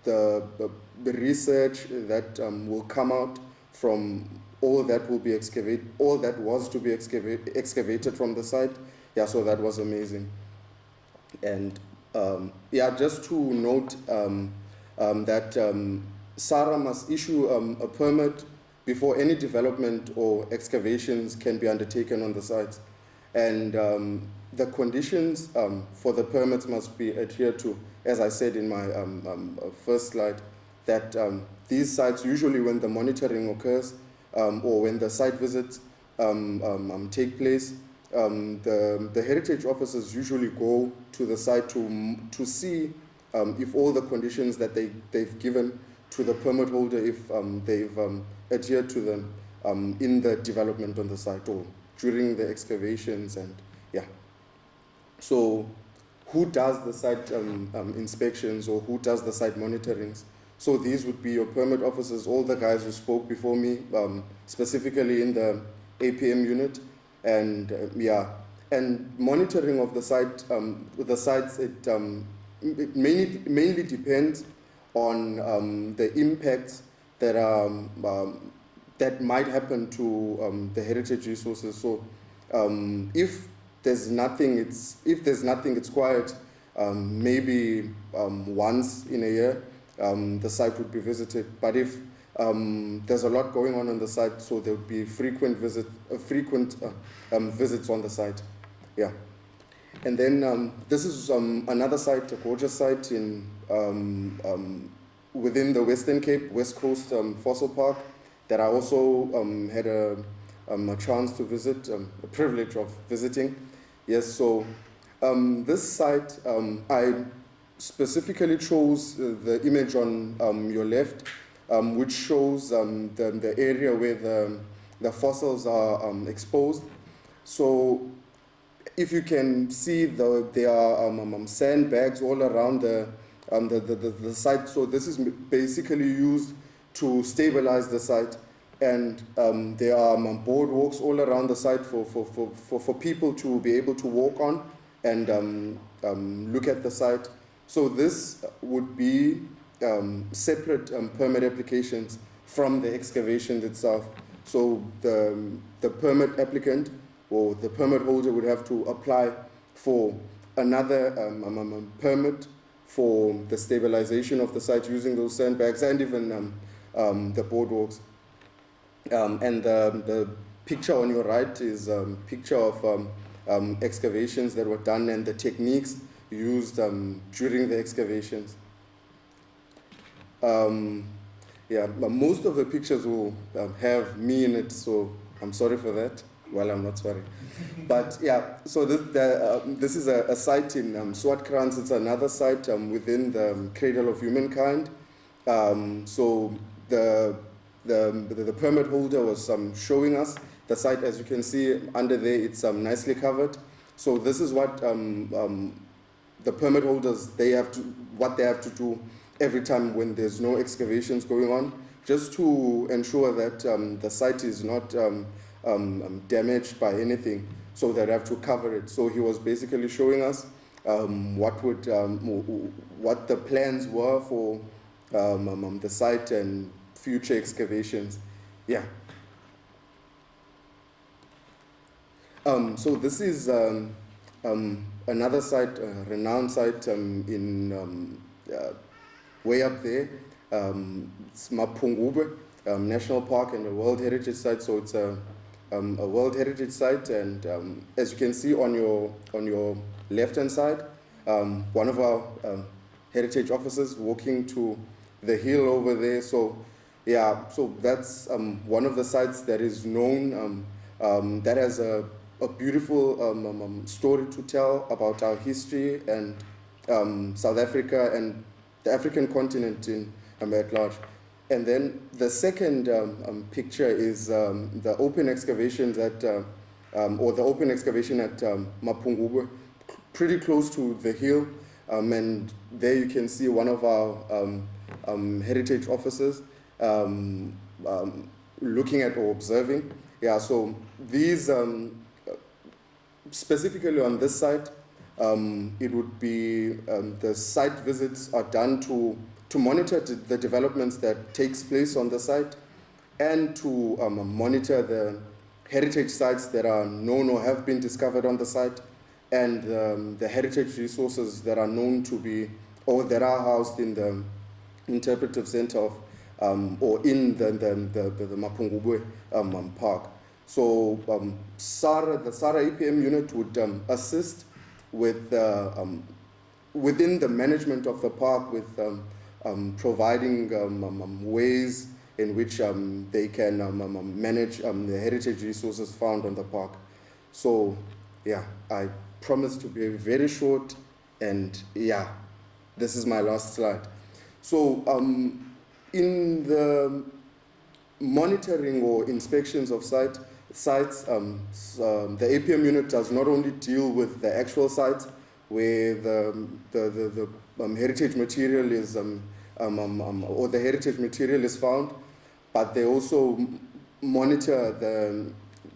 the research that will come out from all that will be excavated, all that was to be excavated from the site. Yeah, so that was amazing. And just to note that SARA must issue a permit before any development or excavations can be undertaken on the site. And the conditions for the permits must be adhered to, as I said in my first slide, that these sites, usually when the monitoring occurs or when the site visits take place, the heritage officers usually go to the site to see if all the conditions that they've given to the permit holder, if they've adhered to them in the development on the site or during the excavations. And yeah, so who does the site inspections or who does the site monitorings? So these would be your permit officers, all the guys who spoke before me, specifically in the APM unit. And and monitoring of the site, the sites, it mainly depends on the impacts that that might happen to the heritage resources. So if there's nothing, it's quiet. Maybe once in a year, the site would be visited. But if there's a lot going on the site, so there would be frequent visits on the site. Yeah. And then this is another site, a gorgeous site in within the Western Cape, West Coast Fossil Park, that I also had a chance to visit, a privilege of visiting. Yes, so this site, I specifically chose the image on your left, which shows the area where the fossils are exposed. So if you can see, there are sandbags all around the site. So this is basically used to stabilize the site. And there are boardwalks all around the site for people to be able to walk on and look at the site. So this would be separate permit applications from the excavation itself. So the permit applicant or the permit holder would have to apply for another permit for the stabilization of the site using those sandbags and even the boardwalks. And the picture on your right is a picture of excavations that were done and the techniques used during the excavations. Yeah, most of the pictures will have me in it, so I'm sorry for that. Well, I'm not sorry. But yeah, so this is a site in Swartkrans. It's another site within the Cradle of Humankind. So the permit holder was showing us the site. As you can see under there, it's nicely covered. So this is what the permit holders, what they have to do every time when there's no excavations going on, just to ensure that the site is not damaged by anything, so they have to cover it. So he was basically showing us what the plans were for the site and future excavations. Yeah. So this is another site, a renowned site in way up there. It's Mapungubwe National Park and a World Heritage Site. So it's a World Heritage Site, and as you can see on your left-hand side, one of our heritage officers walking to the hill over there. So yeah, so that's one of the sites that is known, that has a beautiful story to tell about our history and South Africa and the African continent at large. And then the second picture is the open excavations at, or the open excavation at Mapungubwe, pretty close to the hill. And there you can see one of our heritage officers looking at or observing. Yeah, so these, specifically on this site, it would be the site visits are done to monitor the developments that takes place on the site and to monitor the heritage sites that are known or have been discovered on the site and the heritage resources that are known to be or that are housed in the interpretive center of or in the Mapungubwe park. So the SARA Apm unit would assist with within the management of the park with providing ways in which they can manage the heritage resources found on the park. So yeah, I promise to be very short, and yeah, this is my last slide. So in the monitoring or inspections of sites, the Apm unit does not only deal with the actual sites where the heritage material is or the heritage material is found, but they also monitor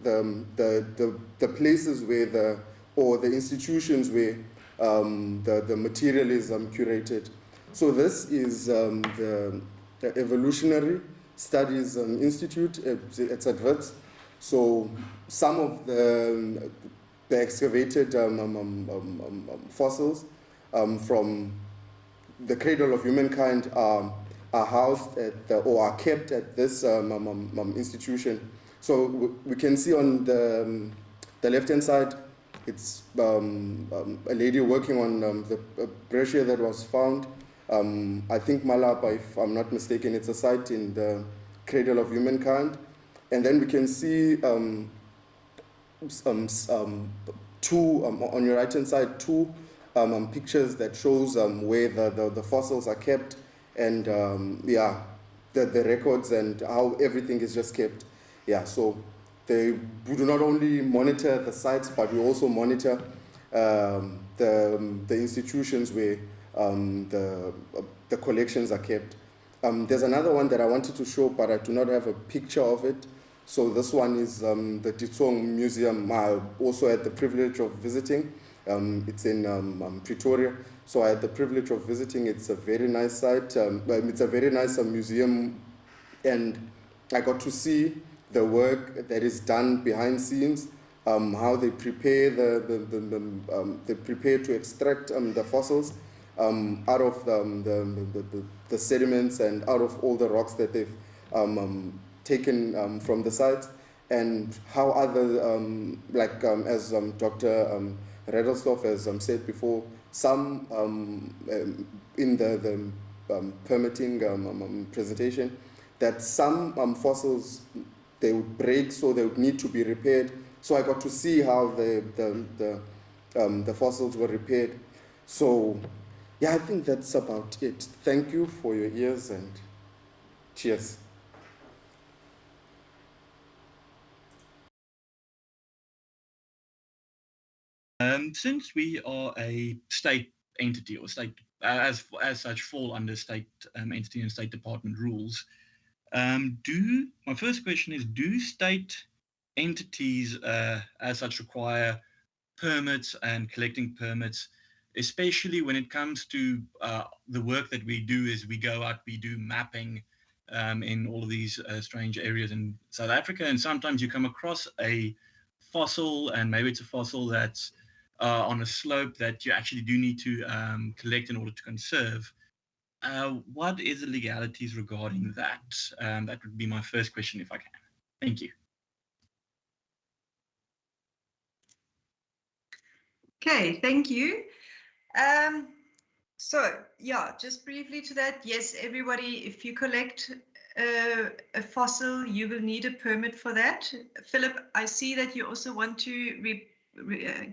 the places where or the institutions where the material is curated. So this is the Evolutionary Studies Institute. It's at Wits. So some of the excavated fossils from the Cradle of Humankind are housed at or are kept at this institution. So we can see on the left-hand side, it's a lady working on the brochure that was found. I think Malapa, if I'm not mistaken, it's a site in the Cradle of Humankind. And then we can see two, on your right-hand side, two pictures that shows where the fossils are kept and yeah, the records and how everything is just kept. Yeah, so we do not only monitor the sites, but we also monitor the institutions where the collections are kept. There's another one that I wanted to show, but I do not have a picture of it. So this one is the Tutuang Museum. I also had the privilege of visiting. It's in Pretoria. So I had the privilege of visiting. It's a very nice site. It's a very nice museum, and I got to see the work that is done behind scenes, how they prepare they prepare to extract the fossils out of the sediments and out of all the rocks that they've taken from the site, and how other as Dr. Redelsdorff has said before, some in the permitting presentation, that some fossils, they would break, so they would need to be repaired. So I got to see how the fossils were repaired. So yeah, I think that's about it. Thank you for your ears, and cheers. Since we are a state entity, or state as such fall under state entity and state department rules, my first question is, do state entities as such require permits and collecting permits, especially when it comes to the work that we do? Is we go out, we do mapping in all of these strange areas in South Africa, and sometimes you come across a fossil, and maybe it's a fossil that's on a slope that you actually do need to collect in order to conserve. What is the legalities regarding that? That would be my first question, if I can. Thank you. Okay, thank you. So yeah, just briefly to that, yes, everybody, if you collect a fossil, you will need a permit for that. Philip, I see that you also want to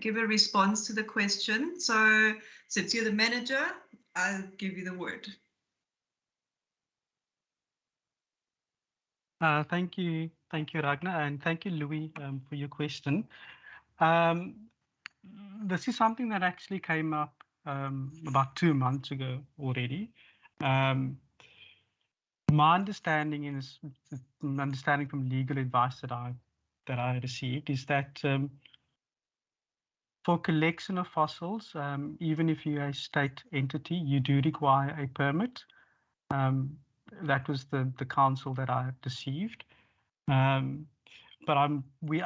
give a response to the question. So since you're the manager, I'll give you the word. Thank you, Ragnar, and thank you, Louis, for your question. This is something that actually came up about 2 months ago already. My understanding is, understanding from legal advice that I received, is that for collection of fossils, even if you're a state entity, you do require a permit. That was the counsel that I received. But I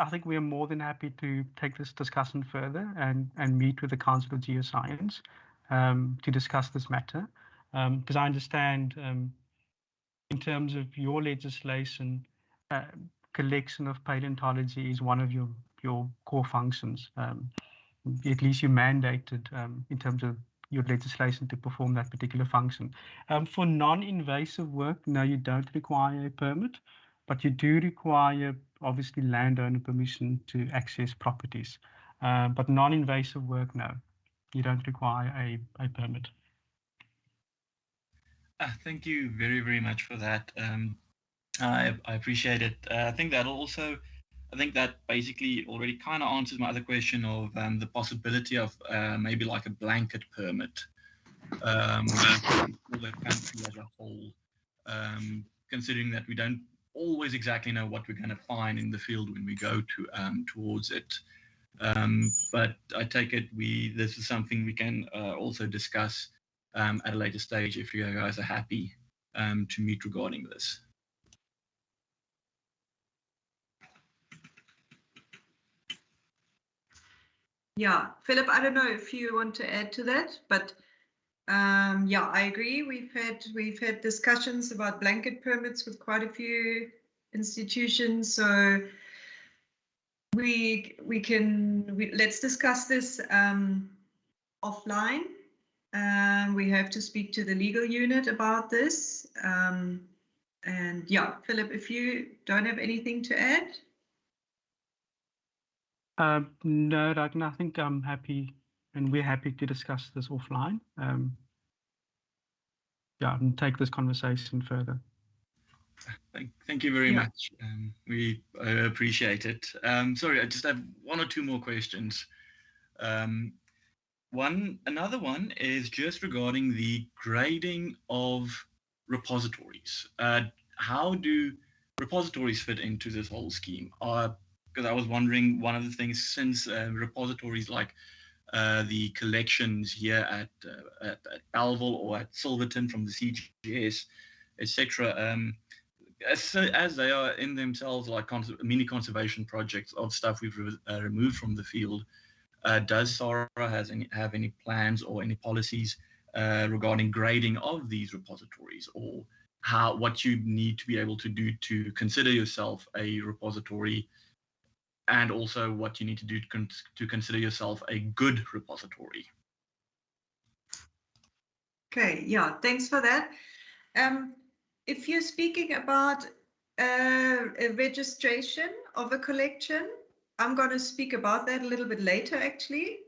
think we are more than happy to take this discussion further and meet with the Council of Geoscience to discuss this matter. Because I understand in terms of your legislation, collection of paleontology is one of your core functions. At least you mandated in terms of your legislation to perform that particular function. For non-invasive work, no, you don't require a permit, but you do require, obviously, landowner permission to access properties. But non-invasive work, no, you don't require a permit. Thank you very, very much for that. I appreciate it. I think that basically already kind of answers my other question of the possibility of maybe like a blanket permit for the country as a whole, considering that we don't always exactly know what we're going to find in the field when we go towards it. But I take it this is something we can also discuss at a later stage if you guys are happy to meet regarding this. Yeah, Philip, I don't know if you want to add to that, but yeah, I agree. We've had discussions about blanket permits with quite a few institutions, so let's discuss this offline. We have to speak to the legal unit about this. And yeah, Philip, if you don't have anything to add. No, Ragnar, I think I'm happy, and we're happy to discuss this offline. Yeah, and take this conversation further. Thank you very much. We appreciate it. Sorry, I just have one or two more questions. Another one is just regarding the grading of repositories. How do repositories fit into this whole scheme? Because I was wondering, one of the things, since repositories like the collections here at Belleville or at Silverton from the CGS, etc., as they are in themselves like mini conservation projects of stuff we've removed from the field, does SARA have any plans or any policies regarding grading of these repositories, or what you need to be able to do to consider yourself a repository, and also what you need to do to consider yourself a good repository? Okay, yeah, thanks for that. If you're speaking about a registration of a collection, I'm going to speak about that a little bit later, actually.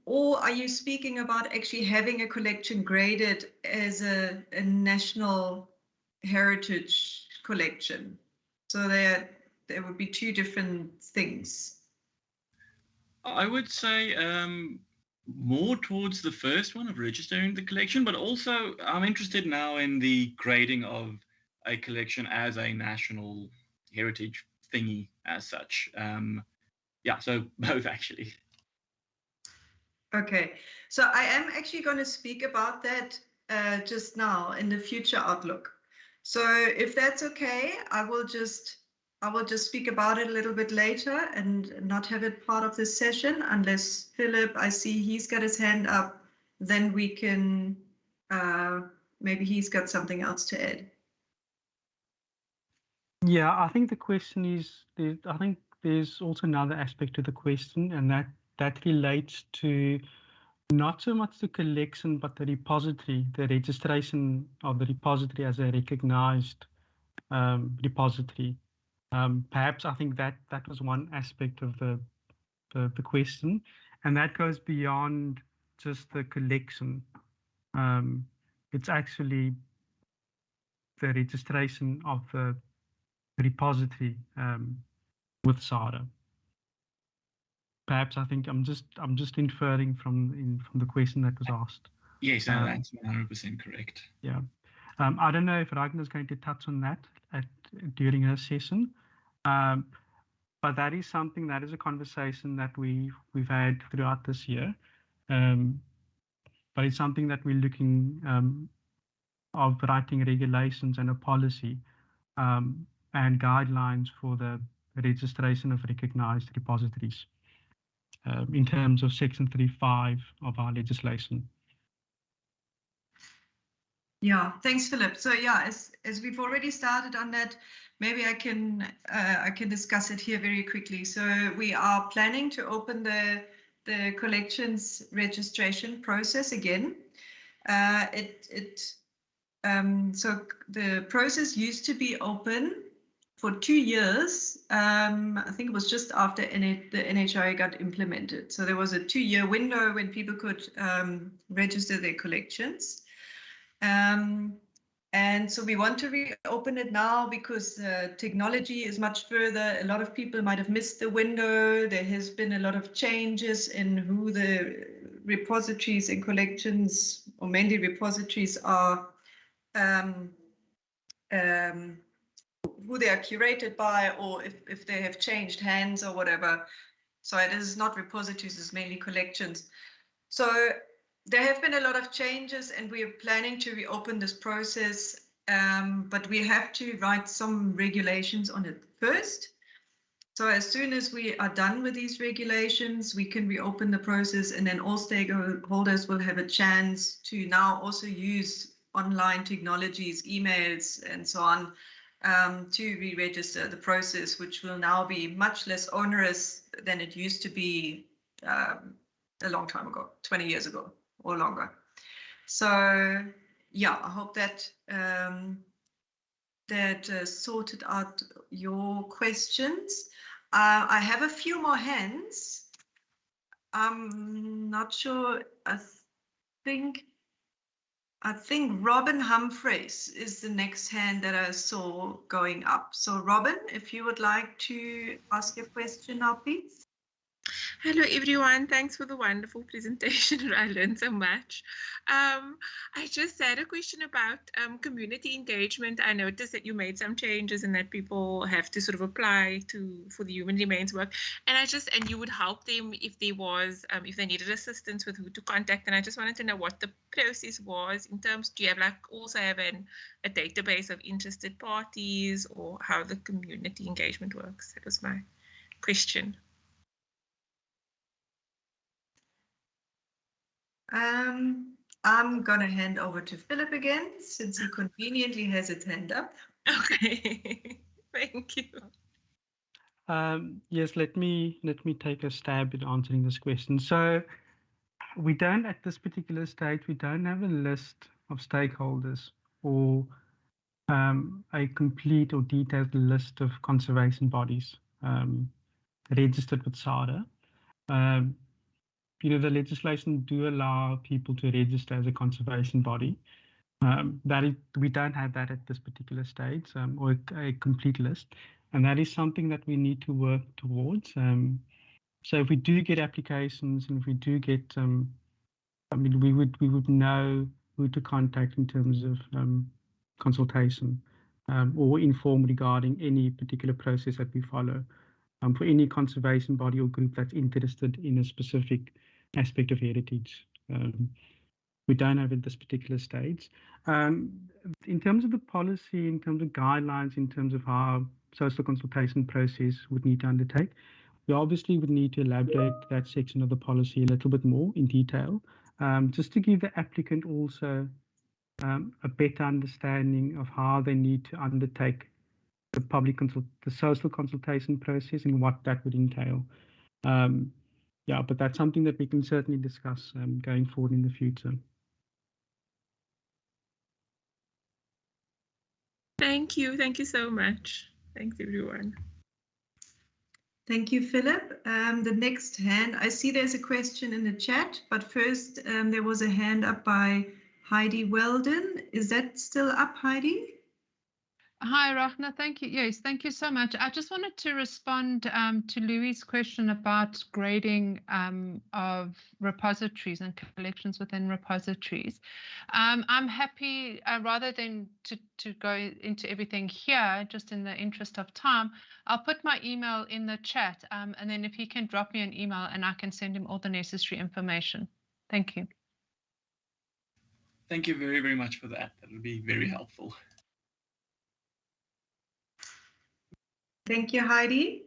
Or are you speaking about actually having a collection graded as a national heritage collection? So there would be two different things. I would say more towards the first one of registering the collection, but also I'm interested now in the grading of a collection as a national heritage thingy as such. Yeah, so both actually. Okay, so I am actually going to speak about that just now in the future outlook. So if that's okay, I will just speak about it a little bit later and not have it part of this session, unless Philip, I see he's got his hand up, then we can, maybe he's got something else to add. Yeah, I think the question is, I think there's also another aspect to the question, and that relates to not so much the collection, but the repository, the registration of the repository as a recognized repository. Perhaps I think that was one aspect of the question, and that goes beyond just the collection. It's actually the registration of the repository with SARA. Perhaps I think I'm just inferring from the question that was asked. Yes, that's 100% correct. Yeah, I don't know if Ragnar is going to touch on that during her session, but that is something, that is a conversation that we've had throughout this year. But it's something that we're looking of writing regulations and a policy and guidelines for the registration of recognized repositories in terms of Section 3.5 of our legislation. Yeah, thanks, Philip. So yeah, as we've already started on that, maybe I can discuss it here very quickly. So we are planning to open the collections registration process again. So the process used to be open for 2 years. I think it was just after the NHI got implemented. So there was a 2-year window when people could register their collections. And so we want to reopen it now because technology is much further. A lot of people might have missed the window. There has been a lot of changes in who the repositories and collections, or mainly repositories, are, who they are curated by, or if they have changed hands or whatever. So it is not repositories, it's mainly collections. So there have been a lot of changes, and we are planning to reopen this process, but we have to write some regulations on it first. So as soon as we are done with these regulations, we can reopen the process, and then all stakeholders will have a chance to now also use online technologies, emails, and so on, to re-register the process, which will now be much less onerous than it used to be a long time ago, 20 years ago or longer. So yeah, I hope that sorted out your questions. I have a few more hands. I'm not sure. I think I think Robin Humphreys is the next hand that I saw going up. So Robin, if you would like to ask your question now, please. Hello, everyone. Thanks for the wonderful presentation. I learned so much. I just had a question about community engagement. I noticed that you made some changes and that people have to sort of apply for the human remains work. And you would help them if there was, if they needed assistance with who to contact. And I just wanted to know what the process was in terms, do you have also have a database of interested parties, or how the community engagement works? That was my question. I'm going to hand over to Philip again, since he conveniently has his hand up. Okay, thank you. Yes, let me take a stab at answering this question. So we don't, at this particular stage, we don't have a list of stakeholders or a complete or detailed list of conservation bodies registered with SADA. You know, the legislation do allow people to register as a conservation body. We don't have that at this particular stage, or a complete list, and that is something that we need to work towards. So if we do get applications, and if we do get, I mean, we would know who to contact in terms of consultation or inform regarding any particular process that we follow. For any conservation body or group that's interested in a specific aspect of heritage. We don't have at this particular stage. In terms of the policy, in terms of guidelines, in terms of how social consultation process would need to undertake, we obviously would need to elaborate that section of the policy a little bit more in detail, just to give the applicant also a better understanding of how they need to undertake the social consultation process and what that would entail. Yeah, but that's something that we can certainly discuss going forward in the future. Thank you so much. Thanks, everyone. Thank you, Philip. The next hand, I see there's a question in the chat, but first there was a hand up by Heidi Weldon. Is that still up, Heidi? Hi, Rachna. Thank you. Yes, thank you so much. I just wanted to respond to Louis' question about grading of repositories and collections within repositories. I'm happy, rather than to go into everything here, just in the interest of time, I'll put my email in the chat, and then if he can drop me an email and I can send him all the necessary information. Thank you. Thank you very, very much for that. That would be very helpful. Thank you, Heidi.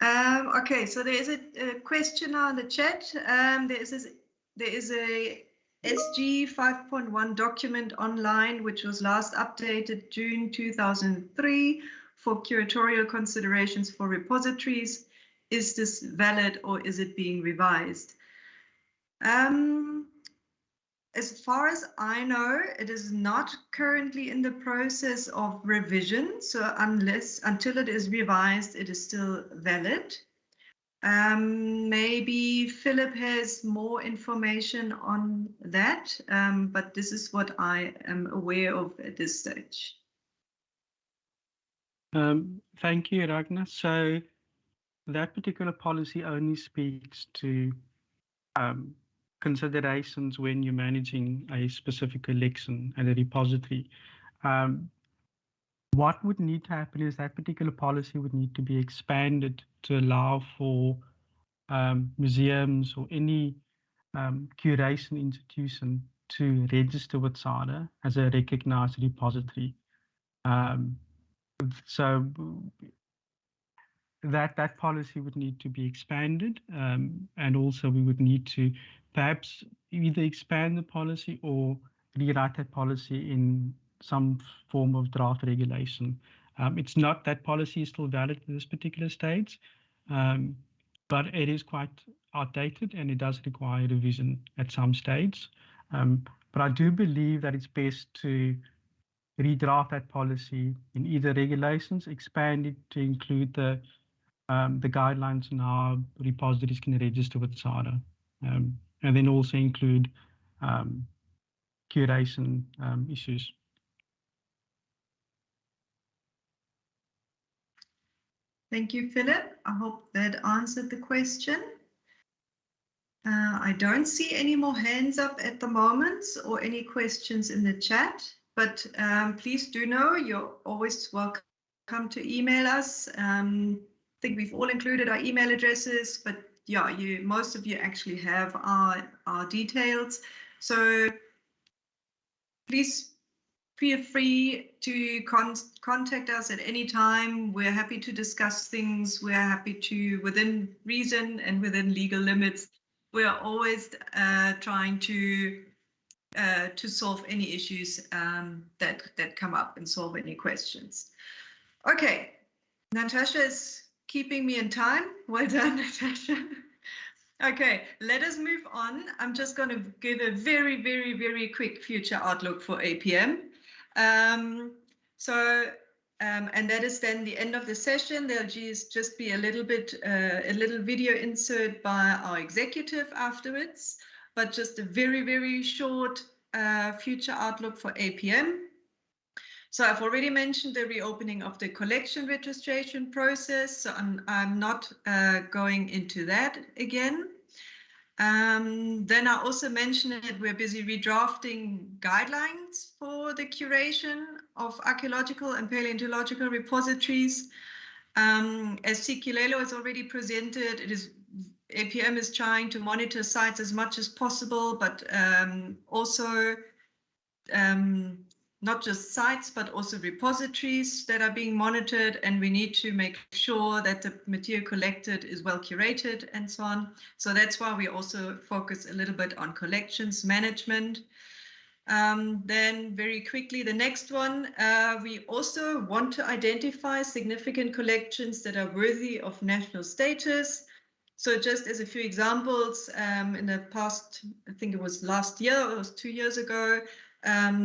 Okay, so there is a question on the chat. There is a SG 5.1 document online, which was last updated June 2003 for curatorial considerations for repositories. Is this valid or is it being revised? As far as I know, it is not currently in the process of revision. So until it is revised, it is still valid. Maybe Philip has more information on that, but this is what I am aware of at this stage. Thank you, Ragnar. So that particular policy only speaks to considerations when you're managing a specific collection at a repository. What would need to happen is that particular policy would need to be expanded to allow for museums or any curation institution to register with SADA as a recognized repository. So that policy would need to be expanded, and also we would need to perhaps either expand the policy or rewrite that policy in some form of draft regulation. It's not, that policy is still valid at this particular stage, but it is quite outdated and it does require revision at some stage. But I do believe that it's best to redraft that policy in either regulations, expand it to include the guidelines on how repositories can register with SADA, and then also include curation issues. Thank you, Philip. I hope that answered the question. I don't see any more hands up at the moment or any questions in the chat, but please do know you're always welcome to email us. I think we've all included our email addresses, but yeah, most of you actually have our details. So please feel free to contact us at any time. We're happy to discuss things. We're happy to, within reason and within legal limits, we are always trying to solve any issues that come up and solve any questions. Okay, Natasha is keeping me in time. Well done, Natasha. Okay, let us move on. I'm just going to give a very, very, very quick future outlook for APM. And that is then the end of the session. There'll just be a little video insert by our executive afterwards, but just a very, very short future outlook for APM. So I've already mentioned the reopening of the collection registration process, so I'm not going into that again. Then I also mentioned that we're busy redrafting guidelines for the curation of archaeological and paleontological repositories. As Sikulelo has already presented, APM is trying to monitor sites as much as possible, but also not just sites, but also repositories that are being monitored, and we need to make sure that the material collected is well curated and so on. So that's why we also focus a little bit on collections management. Then very quickly, the next one, we also want to identify significant collections that are worthy of national status. So just as a few examples, in the past, I think it was last year, or it was 2 years ago,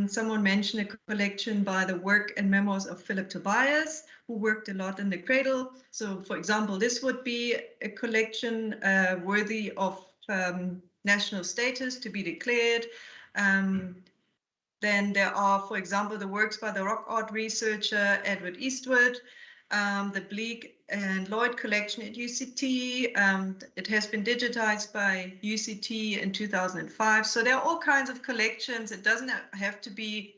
someone mentioned a collection by the work and memoirs of Philip Tobias, who worked a lot in the cradle. So for example, this would be a collection worthy of national status to be declared. Then there are, for example, the works by the rock art researcher Edward Eastwood, the Bleak and Lloyd collection at UCT. It has been digitized by UCT in 2005. So there are all kinds of collections. It doesn't have to be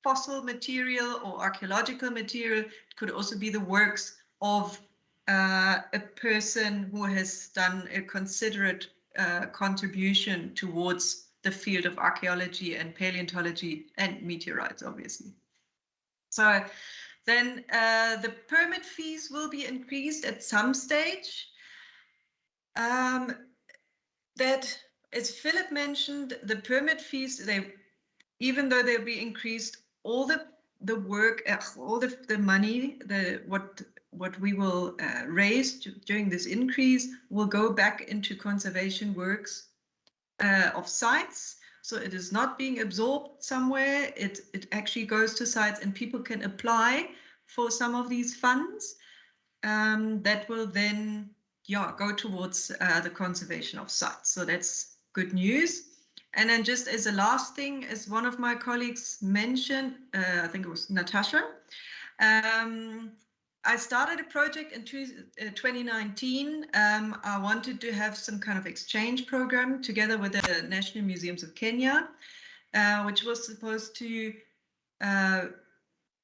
fossil material or archaeological material. It could also be the works of a person who has done a considerate contribution towards the field of archaeology and paleontology and meteorites, obviously. So then the permit fees will be increased at some stage. That, as Philip mentioned, the permit fees, even though they'll be increased, all the work, all the money, what we will raise during this increase will go back into conservation works of sites. So it is not being absorbed somewhere. It actually goes to sites, and people can apply for some of these funds that will then go towards the conservation of sites. So that's good news. And then just as a last thing, as one of my colleagues mentioned, I think it was Natasha, I started a project in 2019. I wanted to have some kind of exchange program together with the National Museums of Kenya, which was supposed to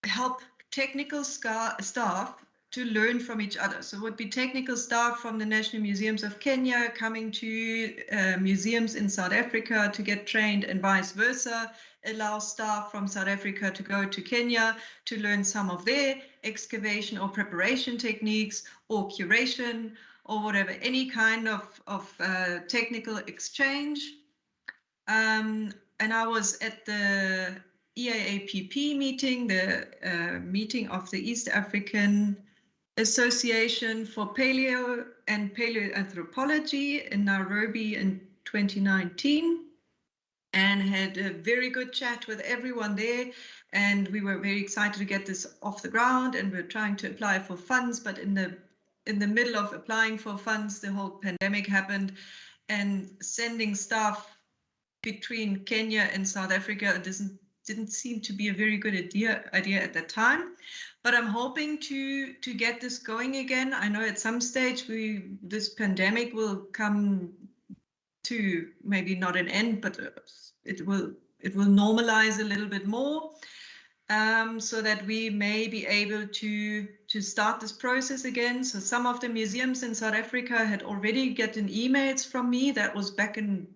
help technical staff to learn from each other. So it would be technical staff from the National Museums of Kenya coming to museums in South Africa to get trained, and vice versa, allow staff from South Africa to go to Kenya to learn some of their excavation or preparation techniques or curation or whatever, any kind of technical exchange. And I was at the EAAPP meeting, the meeting of the East African Association for Paleo and Paleoanthropology in Nairobi in 2019, and had a very good chat with everyone there. And we were very excited to get this off the ground, and we're trying to apply for funds. But in the middle of applying for funds, the whole pandemic happened, and sending staff between Kenya and South Africa didn't seem to be a very good idea at that time. But I'm hoping to get this going again. I know at some stage this pandemic will come to maybe not an end, but it will normalize a little bit more, so that we may be able to start this process again. So some of the museums in South Africa had already gotten emails from me. That was back in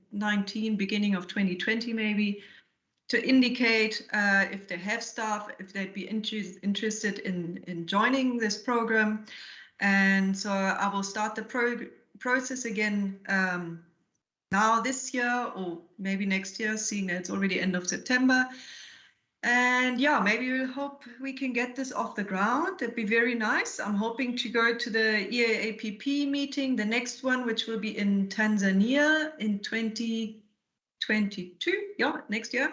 beginning of 2020 maybe, to indicate if they have staff, if they'd be interested in joining this program. And so I will start the process again now this year, or maybe next year, seeing that it's already end of September. And yeah, maybe we'll hope we can get this off the ground. That'd be very nice. I'm hoping to go to the EAAPP meeting, the next one, which will be in Tanzania in 2022, next year.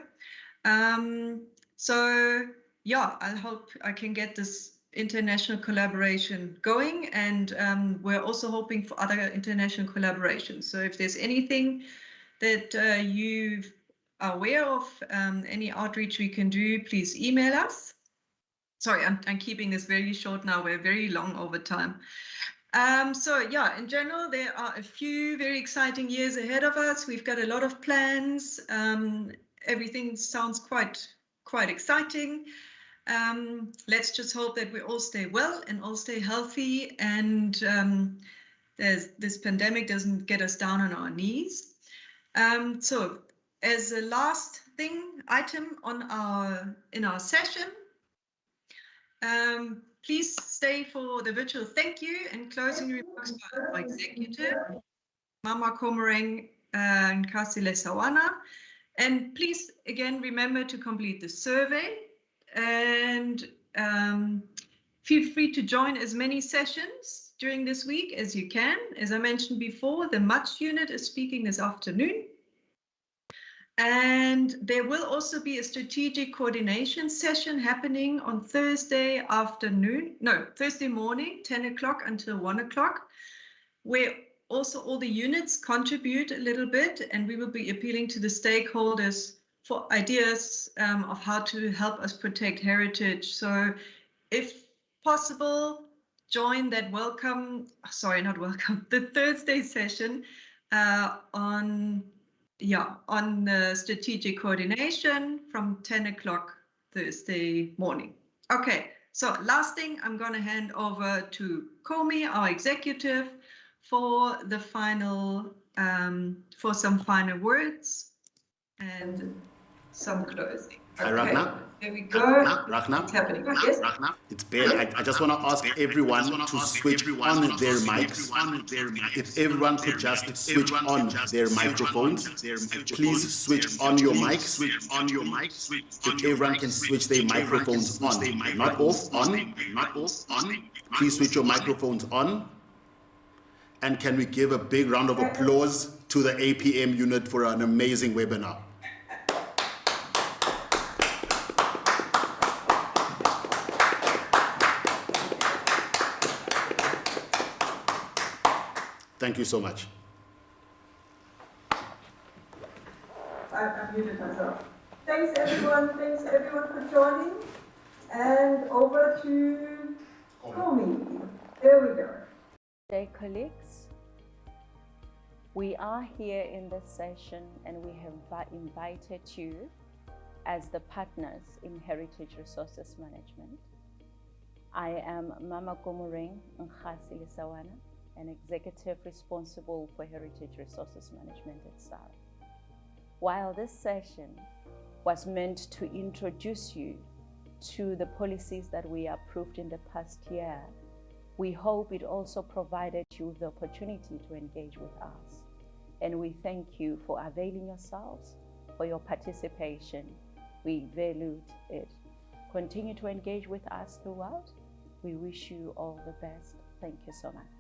So yeah, I hope I can get this international collaboration going, and we're also hoping for other international collaborations. So if there's anything that you are aware of, any outreach we can do, please email us. Sorry, I'm keeping this very short now. We're very long over time. So yeah, in general, there are a few very exciting years ahead of us. We've got a lot of plans. Everything sounds quite exciting. Let's just hope that we all stay well and all stay healthy, and this pandemic doesn't get us down on our knees. So as a last item in our session, please stay for the virtual thank you and closing remarks by our executive, Mama Komoreng and Nkasi Sawana. And please, again, remember to complete the survey, and feel free to join as many sessions during this week as you can. As I mentioned before, the MUTCH unit is speaking this afternoon. And there will also be a strategic coordination session happening on Thursday morning, 10 o'clock until 1 o'clock, where also all the units contribute a little bit, and we will be appealing to the stakeholders for ideas of how to help us protect heritage. So if possible, join that the Thursday session on the strategic coordination from 10 o'clock Thursday morning. Okay, so last thing, I'm going to hand over to Komi, our executive, for the final, for some final words and some closing. Hi, Ragnar. There we go. Ragnar. What's happening? Yes. It's Ben. I just want to ask everyone to switch on their mics. If everyone could just switch on their microphones, please switch on your mics. If everyone can switch their microphones on, not off, on. Please switch your microphones on. And can we give a big round of applause to the APM unit for an amazing webinar? Thank you so much. I've muted myself. Thanks everyone for joining. And over to Komi. There we go. Dear colleagues, we are here in this session and we have invited you as the partners in Heritage Resources Management. I am Mama Komoreng Nkasi Sawana, an executive responsible for Heritage Resources Management at SARA. While this session was meant to introduce you to the policies that we approved in the past year, we hope it also provided you with the opportunity to engage with us. And we thank you for availing yourselves, for your participation. We valued it. Continue to engage with us throughout. We wish you all the best. Thank you so much.